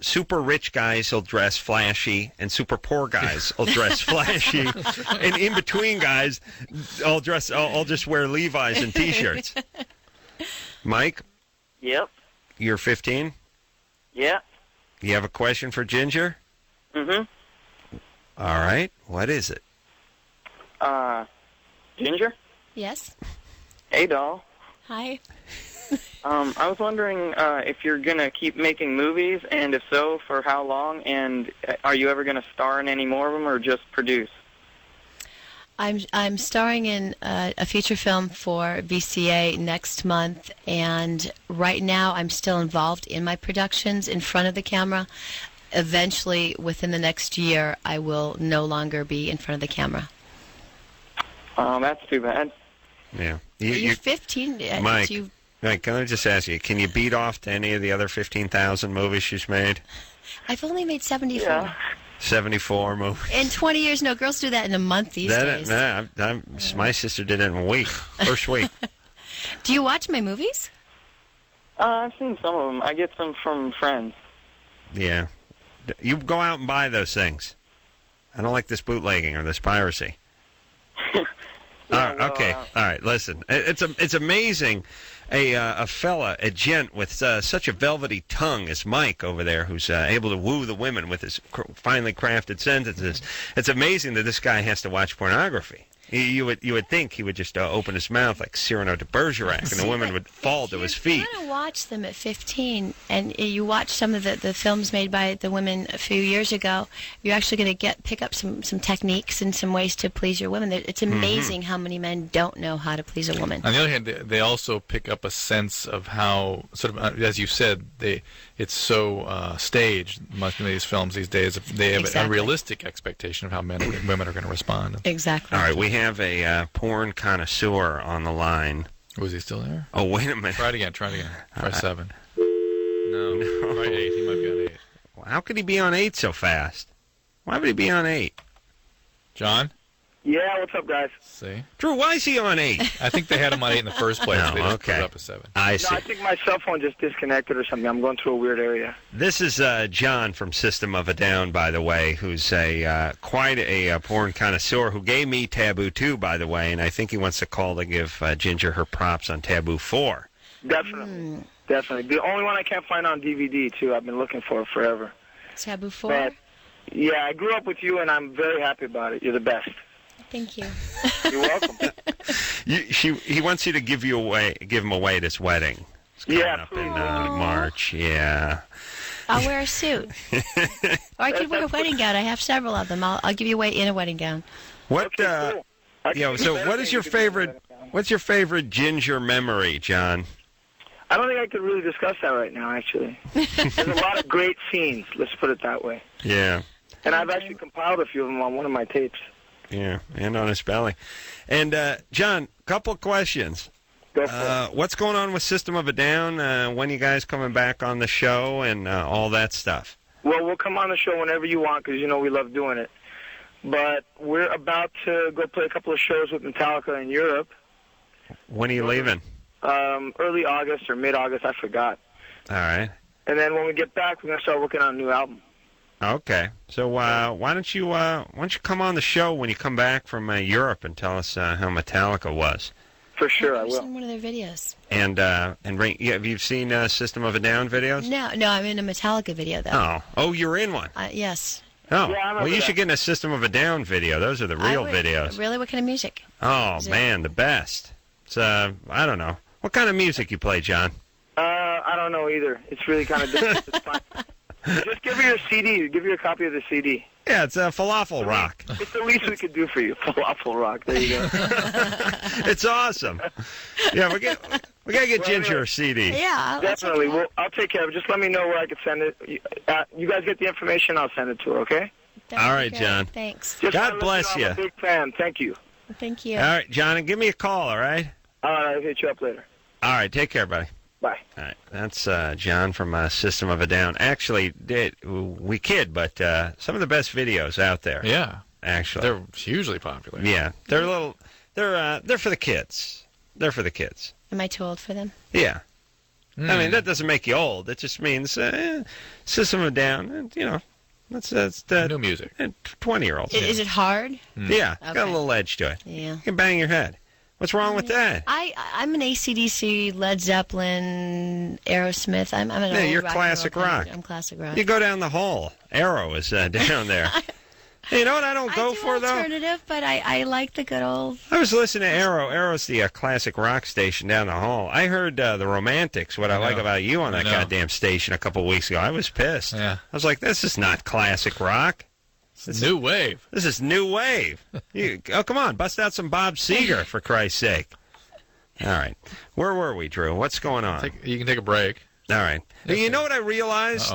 Super rich guys will dress flashy, and super poor guys will dress flashy, and in between guys, I'll just wear Levi's and T-shirts. Mike? Yep. You're 15? Yeah. You have a question for Ginger? Mm-hmm. All right. What is it? Ginger? Yes. Hey, doll. Hi. I was wondering if you're going to keep making movies, and if so, for how long, and are you ever going to star in any more of them or just produce? I'm starring in a feature film for VCA next month, and right now I'm still involved in my productions in front of the camera. Eventually, within the next year, I will no longer be in front of the camera. That's too bad. Yeah. You're 15. Mike, can I just ask you, can you beat off to any of the other 15,000 movies she's made? I've only made 74. Yeah. 74 movies. In 20 years, no, girls do that in a month these days. My sister did it in a week, first week. Do you watch my movies? I've seen some of them. I get some from friends. Yeah. You go out and buy those things. I don't like this bootlegging or this piracy. Okay. All right. Listen, it's amazing. A gent with such a velvety tongue as Mike over there, who's able to woo the women with his finely crafted sentences. It's amazing that this guy has to watch pornography. You would think he would just open his mouth like Cyrano de Bergerac, and the women would fall to his feet. If you want to watch them at 15, and you watch some of the films made by the women a few years ago, you're actually going to pick up some techniques and some ways to please your women. It's amazing how many men don't know how to please a woman. On the other hand, they also pick up a sense of how, sort of, as you said, it's so staged. Most of these films these days, they have a realistic expectation of how men and women are going to respond. Exactly. All right, we have a porn connoisseur on the line. Was he still there? Oh, wait a minute. Try it again. Try 7. No. Try 8. He might be on 8. Well, how could he be on 8 so fast? Why would he be on 8? John? Yeah, what's up, guys? See? Drew, why is he on 8? I think they had him on 8 in the first place. No, They just okay. put it up to 7. I see. No, I think my cell phone just disconnected or something. I'm going through a weird area. This is John from System of a Down, by the way, who's quite a porn connoisseur who gave me Taboo 2, by the way, and I think he wants to call to give Ginger her props on Taboo 4. Definitely. Definitely. The only one I can't find on DVD, too. I've been looking for it forever. Taboo 4? But, yeah, I grew up with you, and I'm very happy about it. You're the best. Thank you. You're welcome. He wants you to give him away at his wedding. It's coming up in March. Yeah. I'll wear a suit. Or I could wear a wedding gown. I have several of them. I'll give you away in a wedding gown. What? Okay, cool. So what is your favorite? What's your favorite Ginger memory, John? I don't think I could really discuss that right now, actually. There's a lot of great scenes, let's put it that way. Yeah. And I've actually compiled a few of them on one of my tapes. Yeah, and on his belly. And, John, couple of questions. Go for it. What's going on with System of a Down? When you guys coming back on the show and all that stuff? Well, we'll come on the show whenever you want because, you know, we love doing it. But we're about to go play a couple of shows with Metallica in Europe. When are you leaving? Early August or mid-August, I forgot. All right. And then when we get back, we're going to start working on a new album. Okay. So why don't you come on the show when you come back from Europe and tell us how Metallica was? For sure, I I've will. seen one of their videos. And have you seen System of a Down videos? No, I'm in a Metallica video though. Oh, you're in one. Yes. Oh, Yeah, I remember well, you that. should get in a System of a Down video. Those are the real videos. Really, what kind of music? Oh Is it- man, the best. It's I don't know what kind of music you play, John. I don't know either. It's really kind of different. It's fine. Just give her your CD. Give her a copy of the CD. Yeah, it's falafel rock. It's the least we could do for you. Falafel rock. There you go. It's awesome. Yeah, we gotta get Ginger a CD. Yeah, Definitely. Well, I'll take care of it. Just let me know where I can send it. You guys get the information. I'll send it to her. Okay? All right, John. Thanks. Just God wanna let bless you know you. I'm a big fan. Thank you. Thank you. All right, John, and give me a call. All right. All right. I'll hit you up later. All right. Take care, buddy. Bye. All right, that's John from System of a Down. Actually, we kid, but some of the best videos out there. Yeah. Actually, They're hugely popular. yeah, they're a little, they're for the kids. They're for the kids. Am I too old for them? Yeah. Hmm. I mean, that doesn't make you old. It just means System of a Down. And, that's New music. 20-year-olds. Is it hard? Yeah, got a Okay. little edge to it. Yeah. You can bang your head. What's wrong with that? I'm an AC/DC, Led Zeppelin, Aerosmith. I'm an Yeah, old you're rock and classic roll fan. rock. I'm classic rock. You go down the hall. Arrow is down there. Hey, you know what I don't go for, though? Alternative, but I like the good old. I was listening to Arrow. Arrow's the classic rock station down the hall. I heard the Romantics, What I Like About You, on that goddamn station a couple weeks ago. I was pissed. Yeah. I was like, this is not classic rock. It's new wave. This is new wave. Come on, bust out some Bob Seger, for Christ's sake. All right. Where were we, Drew? What's going on? You can take a break. All right. You know what I realized?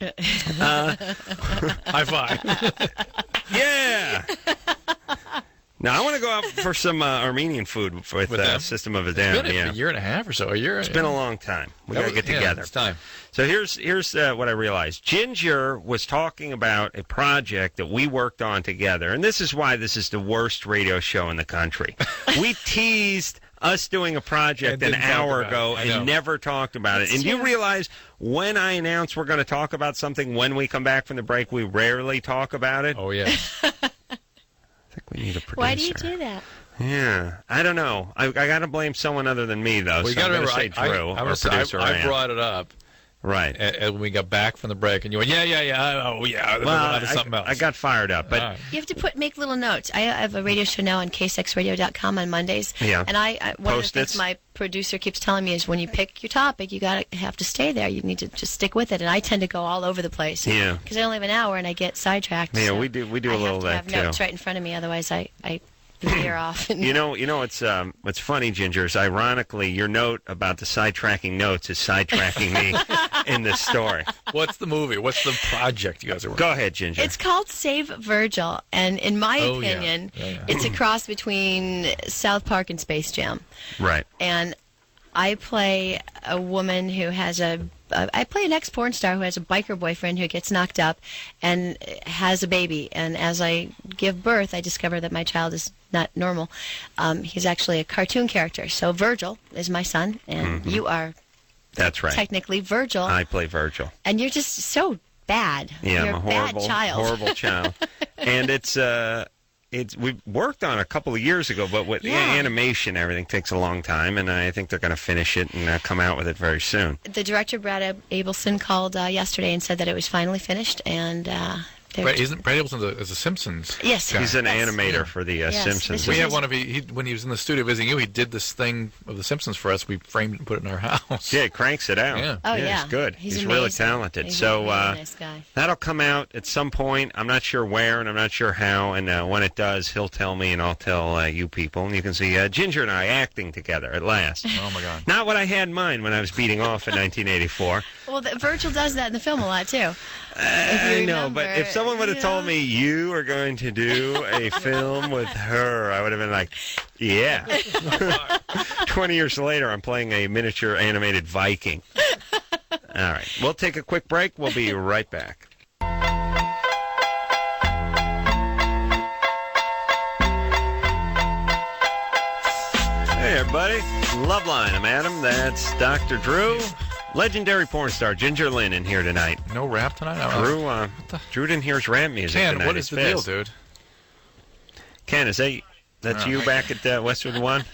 High five. Yeah. Now, I want to go out for some Armenian food with them? System of a It's Down. been a year and a half or so. It's been a long time. We got to get together. It's time. So here's what I realized. Ginger was talking about a project that we worked on together, and this is why this is the worst radio show in the country. We teased us doing a project an hour ago and never talked about it. And you realize when I announce we're going to talk about something when we come back from the break, we rarely talk about it. Oh, yeah. I think we need a producer. Why do you do that? Yeah, I don't know. I got to blame someone other than me, though. Well, you so got to I'm remember, going to say Drew or producer I Rand. brought it up. Right. When we got back from the break, and you went, yeah. Oh, yeah. Then we went on to something else. I got fired up. But You have to make little notes. I have a radio show now on ksxradio.com on Mondays. Yeah. And one of the Post-its? things my producer keeps telling me is when you pick your topic, you have to stay there. You need to just stick with it. And I tend to go all over the place. Yeah. Because I only have an hour and I get sidetracked. Yeah, so we do a little of I that have to have notes too. right in front of me, otherwise I veer off. You know what's funny, Ginger, is ironically your note about the sidetracking notes is sidetracking me in this story. What's the movie? What's the project you guys are working on? Go ahead, Ginger. It's called Save Virgil, and in my Oh, yeah. opinion, Yeah. it's a cross between South Park and Space Jam. Right. And I play a woman who has I play an ex-porn star who has a biker boyfriend who gets knocked up and has a baby. And as I give birth, I discover that my child is not normal. He's actually a cartoon character. So Virgil is my son, and you are That's right. technically Virgil. I play Virgil. And you're just so bad. Yeah, You're I'm a bad child. horrible child. And we worked on a couple of years ago, but with animation, everything takes a long time, and I think they're going to finish it and come out with it very soon. The director, Brad Abelson, called yesterday and said that it was finally finished, and Brad Abelson is a Simpsons Yes. guy. He's an animator for the Simpsons. We have one of when he was in the studio visiting you, he did this thing of the Simpsons for us. We framed it and put it in our house. Yeah, he cranks it out. Yeah. Oh, yeah. He's good. He's really amazing. talented. He's So a really nice guy. that'll come out at some point. I'm not sure where, and I'm not sure how. And when it does, he'll tell me, and I'll tell you people. And you can see Ginger and I acting together at last. Oh, my God. Not what I had in mind when I was beating off in 1984. Well, Virgil does that in the film a lot, too. I know, but if someone would have told me you are going to do a film with her, I would have been like, yeah. 20 years later, I'm playing a miniature animated Viking. All right. We'll take a quick break. We'll be right back. Hey, everybody. Loveline. I'm Adam. That's Dr. Drew. Legendary porn star Ginger Lynn in here tonight. No rap tonight? Drew didn't hear his rap music Ken, tonight. what is the deal, dude? Ken, that's you back at Westwood One?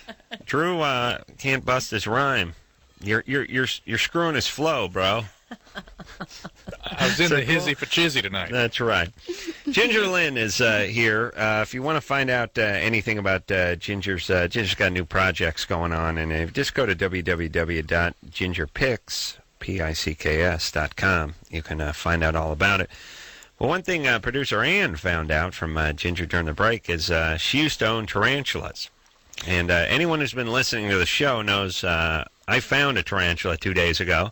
Drew can't bust his rhyme. You're screwing his flow, bro. I was in the hizzy for chizzy tonight. That's right. Ginger Lynn is here. If you want to find out anything about Ginger's got new projects going on, and just go to www.gingerpicks.com. You can find out all about it. Well, one thing producer Ann found out from Ginger during the break is she used to own tarantulas. And anyone who's been listening to the show knows I found a tarantula 2 days ago.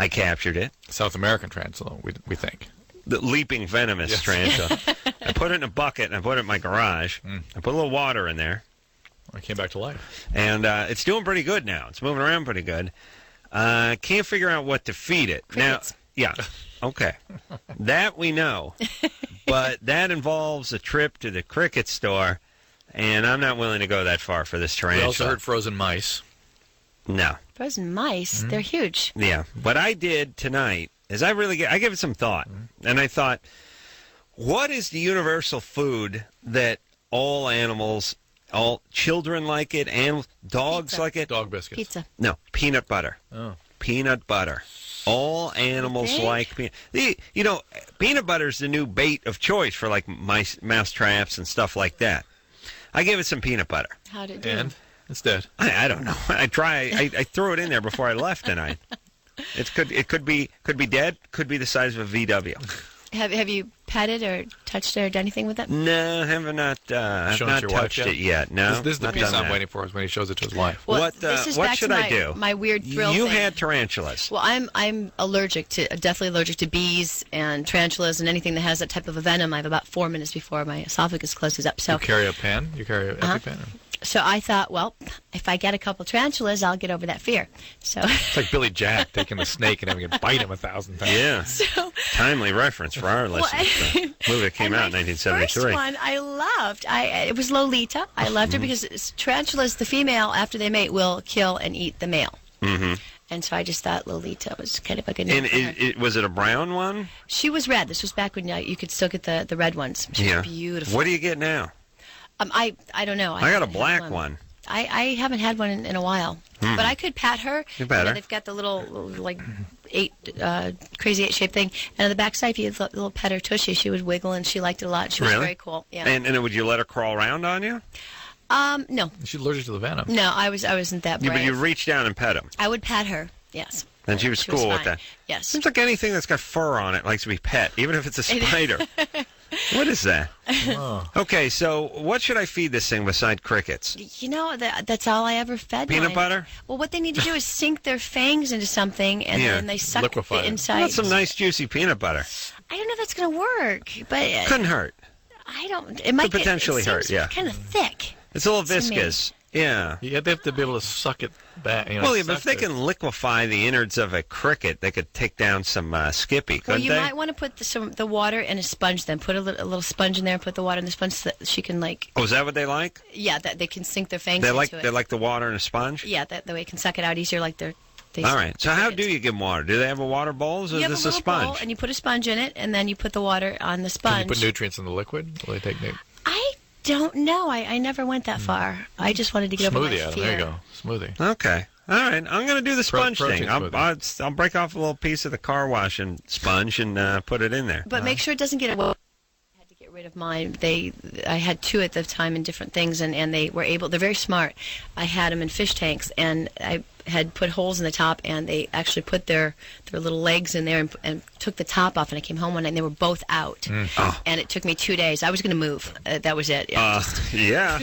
I captured it. South American tarantula, we think. The leaping venomous tarantula. I put it in a bucket and I put it in my garage. I put a little water in there. It came back to life. And it's doing pretty good now. It's moving around pretty good. Can't figure out what to feed it. Crickets. Now, yeah, okay. That we know. But that involves a trip to the cricket store, and I'm not willing to go that far for this tarantula. We also heard frozen mice. No. Frozen mice, they're huge. Yeah. What I did tonight is I gave it some thought. And I thought, what is the universal food that all animals, all children like it, and dogs Pizza. like it? Dog biscuits. Pizza. No, peanut butter. Oh. Peanut butter. All animals like peanut. Peanut butter is the new bait of choice for like mouse traps and stuff like that. I gave it some peanut butter. How'd it do? And it's dead. I don't know. I threw it in there before I left tonight. It could be dead. Could be the size of a VW. Have you petted or touched it or done anything with it? No, I've not touched it yet. No, this is the not piece done I'm that. waiting for is when he shows it to his wife. Well, this is what back should to I do? My weird thrill You thing. had tarantulas. Well, I'm definitely allergic to bees and tarantulas and anything that has that type of a venom. I have about 4 minutes before my esophagus closes up. So You carry a pen? You carry an EpiPen? So I thought, well, if I get a couple tarantulas, I'll get over that fear. So It's like Billy Jack taking the snake and having it bite him 1,000 times. Yeah. So, Timely reference for our listeners. The movie that came out in 1973. First one I loved. It was Lolita. I loved her because tarantulas, the female, after they mate, will kill and eat the male. Mm-hmm. And so I just thought Lolita was kind of a good name. And was it a brown one? She was red. This was back when you could still get the red ones. She was beautiful. What do you get now? I don't know. I got a black one. I haven't had one in a while. But I could pat her. You better. They've got the little, like, crazy 8-shaped thing. And on the back side, if you had a little pet her tushy, she would wiggle, and she liked it a lot. She was very cool. Yeah. And would you let her crawl around on you? No. She's allergic to the venom. No, I wasn't that brave. But you reach down and pet him. I would pat her, yes. And she was cool with fine. that. Yes. Seems like anything that's got fur on it likes to be pet, even if it's a spider. What is that? Oh. Okay, so what should I feed this thing beside crickets? You know, that's all I ever fed Peanut mine. butter? Well, what they need to do is sink their fangs into something, and then they suck Liquefy the it. inside. That's some nice juicy peanut butter. I don't know if that's going to work, but Couldn't hurt. I don't. It might Could potentially hurt, yeah. Kind of thick. It's a little to me. viscous. Yeah. They have to be able to suck it back. Well, yeah, but if they can liquefy the innards of a cricket, they could take down some Skippy, Well, couldn't you they? might want to put the water in a sponge. Then put a little sponge in there. Put the water in the sponge so that she can Oh, is that what they like? Yeah, that they can sink their fangs They into like it. they like the water in a sponge. Yeah, that way it can suck it out easier, like they. All right. So how do you give them water? Do they have a water bowl? Or is You have this a a little sponge? bowl, and you put a sponge in it, and then you put the water on the sponge. Can you put nutrients in the liquid? Will they take I don't know. I never went that far. I just wanted to get over my smoothie? fear. There you go. Smoothie. Okay. All right. I'm going to do the sponge protein thing. smoothie. I'll break off a little piece of the car wash and sponge and put it in there. But make sure it doesn't get away. I had to get rid of mine. I had 2 at the time in different things, and they were able. They're very smart. I had them in fish tanks, and I had put holes in the top, and they actually put their little legs in there and took the top off. And I came home one night, and they were both out. Oh. And it took me 2 days. I was going to move. That was it. Yeah. Yeah.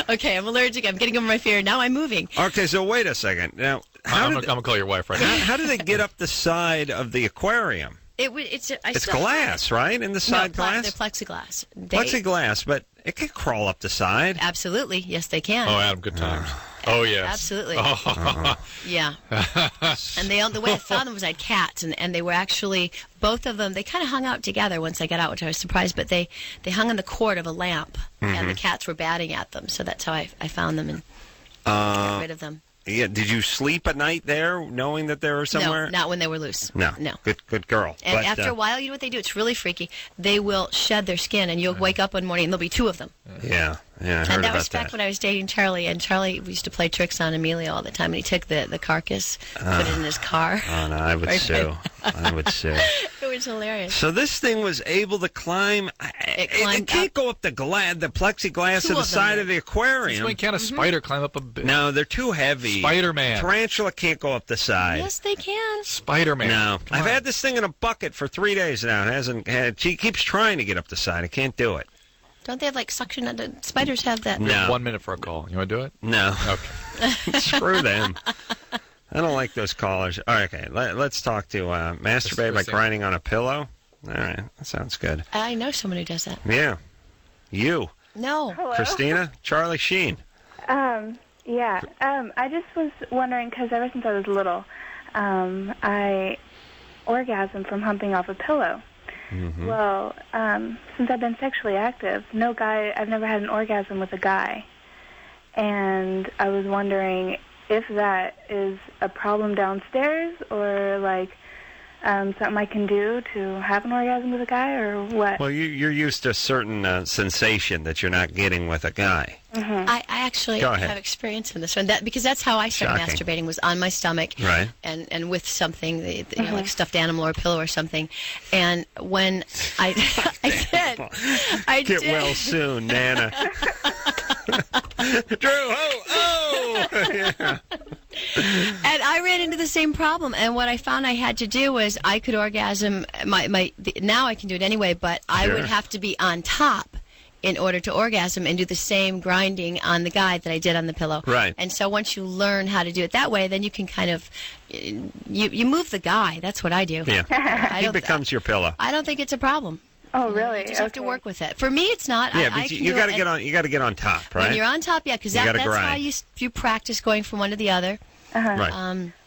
Okay, I'm allergic. I'm getting over my fear. Now I'm moving. Okay, so wait a second. Now, I'm going to call your wife right now. how do they get up the side of the aquarium? It's glass, right? In the side glass? They're plexiglass. Plexiglass, but it can crawl up the side. Absolutely. Yes, they can. Oh, Adam, good times. Oh, yes. Absolutely. Oh. Yeah. And the way I found them was I had cats, and they were actually, both of them, they kind of hung out together once I got out, which I was surprised, but they hung on the cord of a lamp, and the cats were batting at them, so that's how I found them and got rid of them. Yeah. Did you sleep at night there, knowing that they were somewhere? No, not when they were loose. No. Good girl. And but, after a while, you know what they do? It's really freaky. They will shed their skin, and you'll wake up one morning, and there'll be 2 of them. Yeah, I heard and that about was back that. when I was dating Charlie, and Charlie used to play tricks on Emilio all the time, and he took the carcass, put it in his car. Oh, no, I would sue. I would sue. It was hilarious. So this thing was able to climb. It can't go up the plexiglass to the side of the aquarium. Why can't a spider climb up a bit? No, they're too heavy. Spider-Man. Tarantula can't go up the side. Yes, they can. Spider-Man. No. I've had this thing in a bucket for 3 days now. It hasn't had. She keeps trying to get up the side. I can't do it. Don't they have like suction? Spiders have that. No. 1 minute for a call. You want to do it? No. Okay. Screw them. I don't like those callers. All right, okay. Let's talk to masturbate by grinding on a pillow. All right, that sounds good. I know someone who does that. Yeah. You. No. Hello? Christina? Charlie Sheen. Yeah. I just was wondering, because ever since I was little, I orgasm from humping off a pillow. Mm-hmm. Well, since I've been sexually active, I've never had an orgasm with a guy. And I was wondering if that is a problem downstairs or, like, something I can do to have an orgasm with a guy or what? Well, you're used to a certain sensation that you're not getting with a guy. Mm-hmm. I actually have experience in this one. Because that's how I started masturbating, was on my stomach, right? And with something, like stuffed animal or pillow or something. And when I Get well soon, Nana. Drew, yeah. And I ran into the same problem, and what I found I had to do was I could orgasm. Now I can do it anyway, but I would have to be on top in order to orgasm and do the same grinding on the guy that I did on the pillow. Right. And so once you learn how to do it that way, then you can kind of you move the guy. That's what I do. Yeah. He becomes your pillow. I don't think it's a problem. Oh, really? You just have to work with it. For me, it's not. Yeah, but you got to get on. You got to get on top, right? When you're on top, because that's how you practice going from one to the other. Right.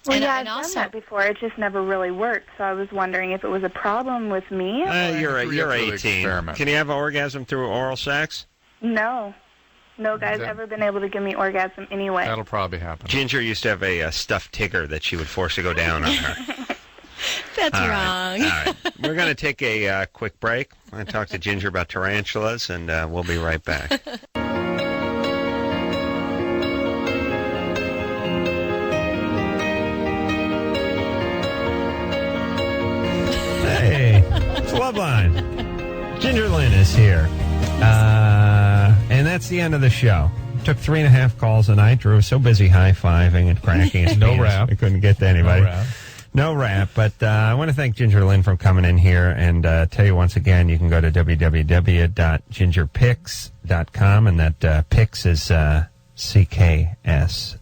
Well, I've done that before. It just never really worked. So I was wondering if it was a problem with me. You're 18. Can you have an orgasm through oral sex? No. No guy's ever been able to give me orgasm anyway. That'll probably happen. Ginger used to have a stuffed Tigger that she would force to go down on her. That's wrong. All right. We're going to take a quick break. I'm going to talk to Ginger about tarantulas, and we'll be right back. Hey, it's Loveline. Ginger Lynn is here. And that's the end of the show. Took 3.5 calls a night. Drew was so busy high-fiving and cracking his penis, rap. I couldn't get to anybody. No rap, but I want to thank Ginger Lynn for coming in here and tell you once again, you can go to www.gingerpicks.com, and that Picks is CKS.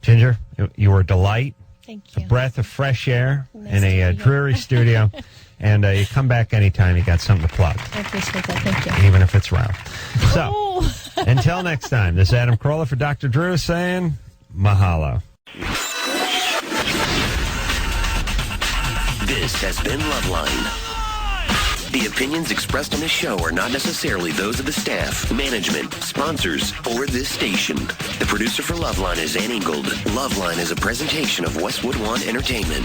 Ginger, you were a delight. Thank you. A breath of fresh air in a dreary studio. And you come back anytime you got something to plug. I appreciate that. Thank you. Even if it's round. So, until next time, this is Adam Carolla for Dr. Drew saying mahalo. This has been Loveline. The opinions expressed on this show are not necessarily those of the staff, management, sponsors, or this station. The producer for Loveline is Ann Ingold. Loveline is a presentation of Westwood One Entertainment.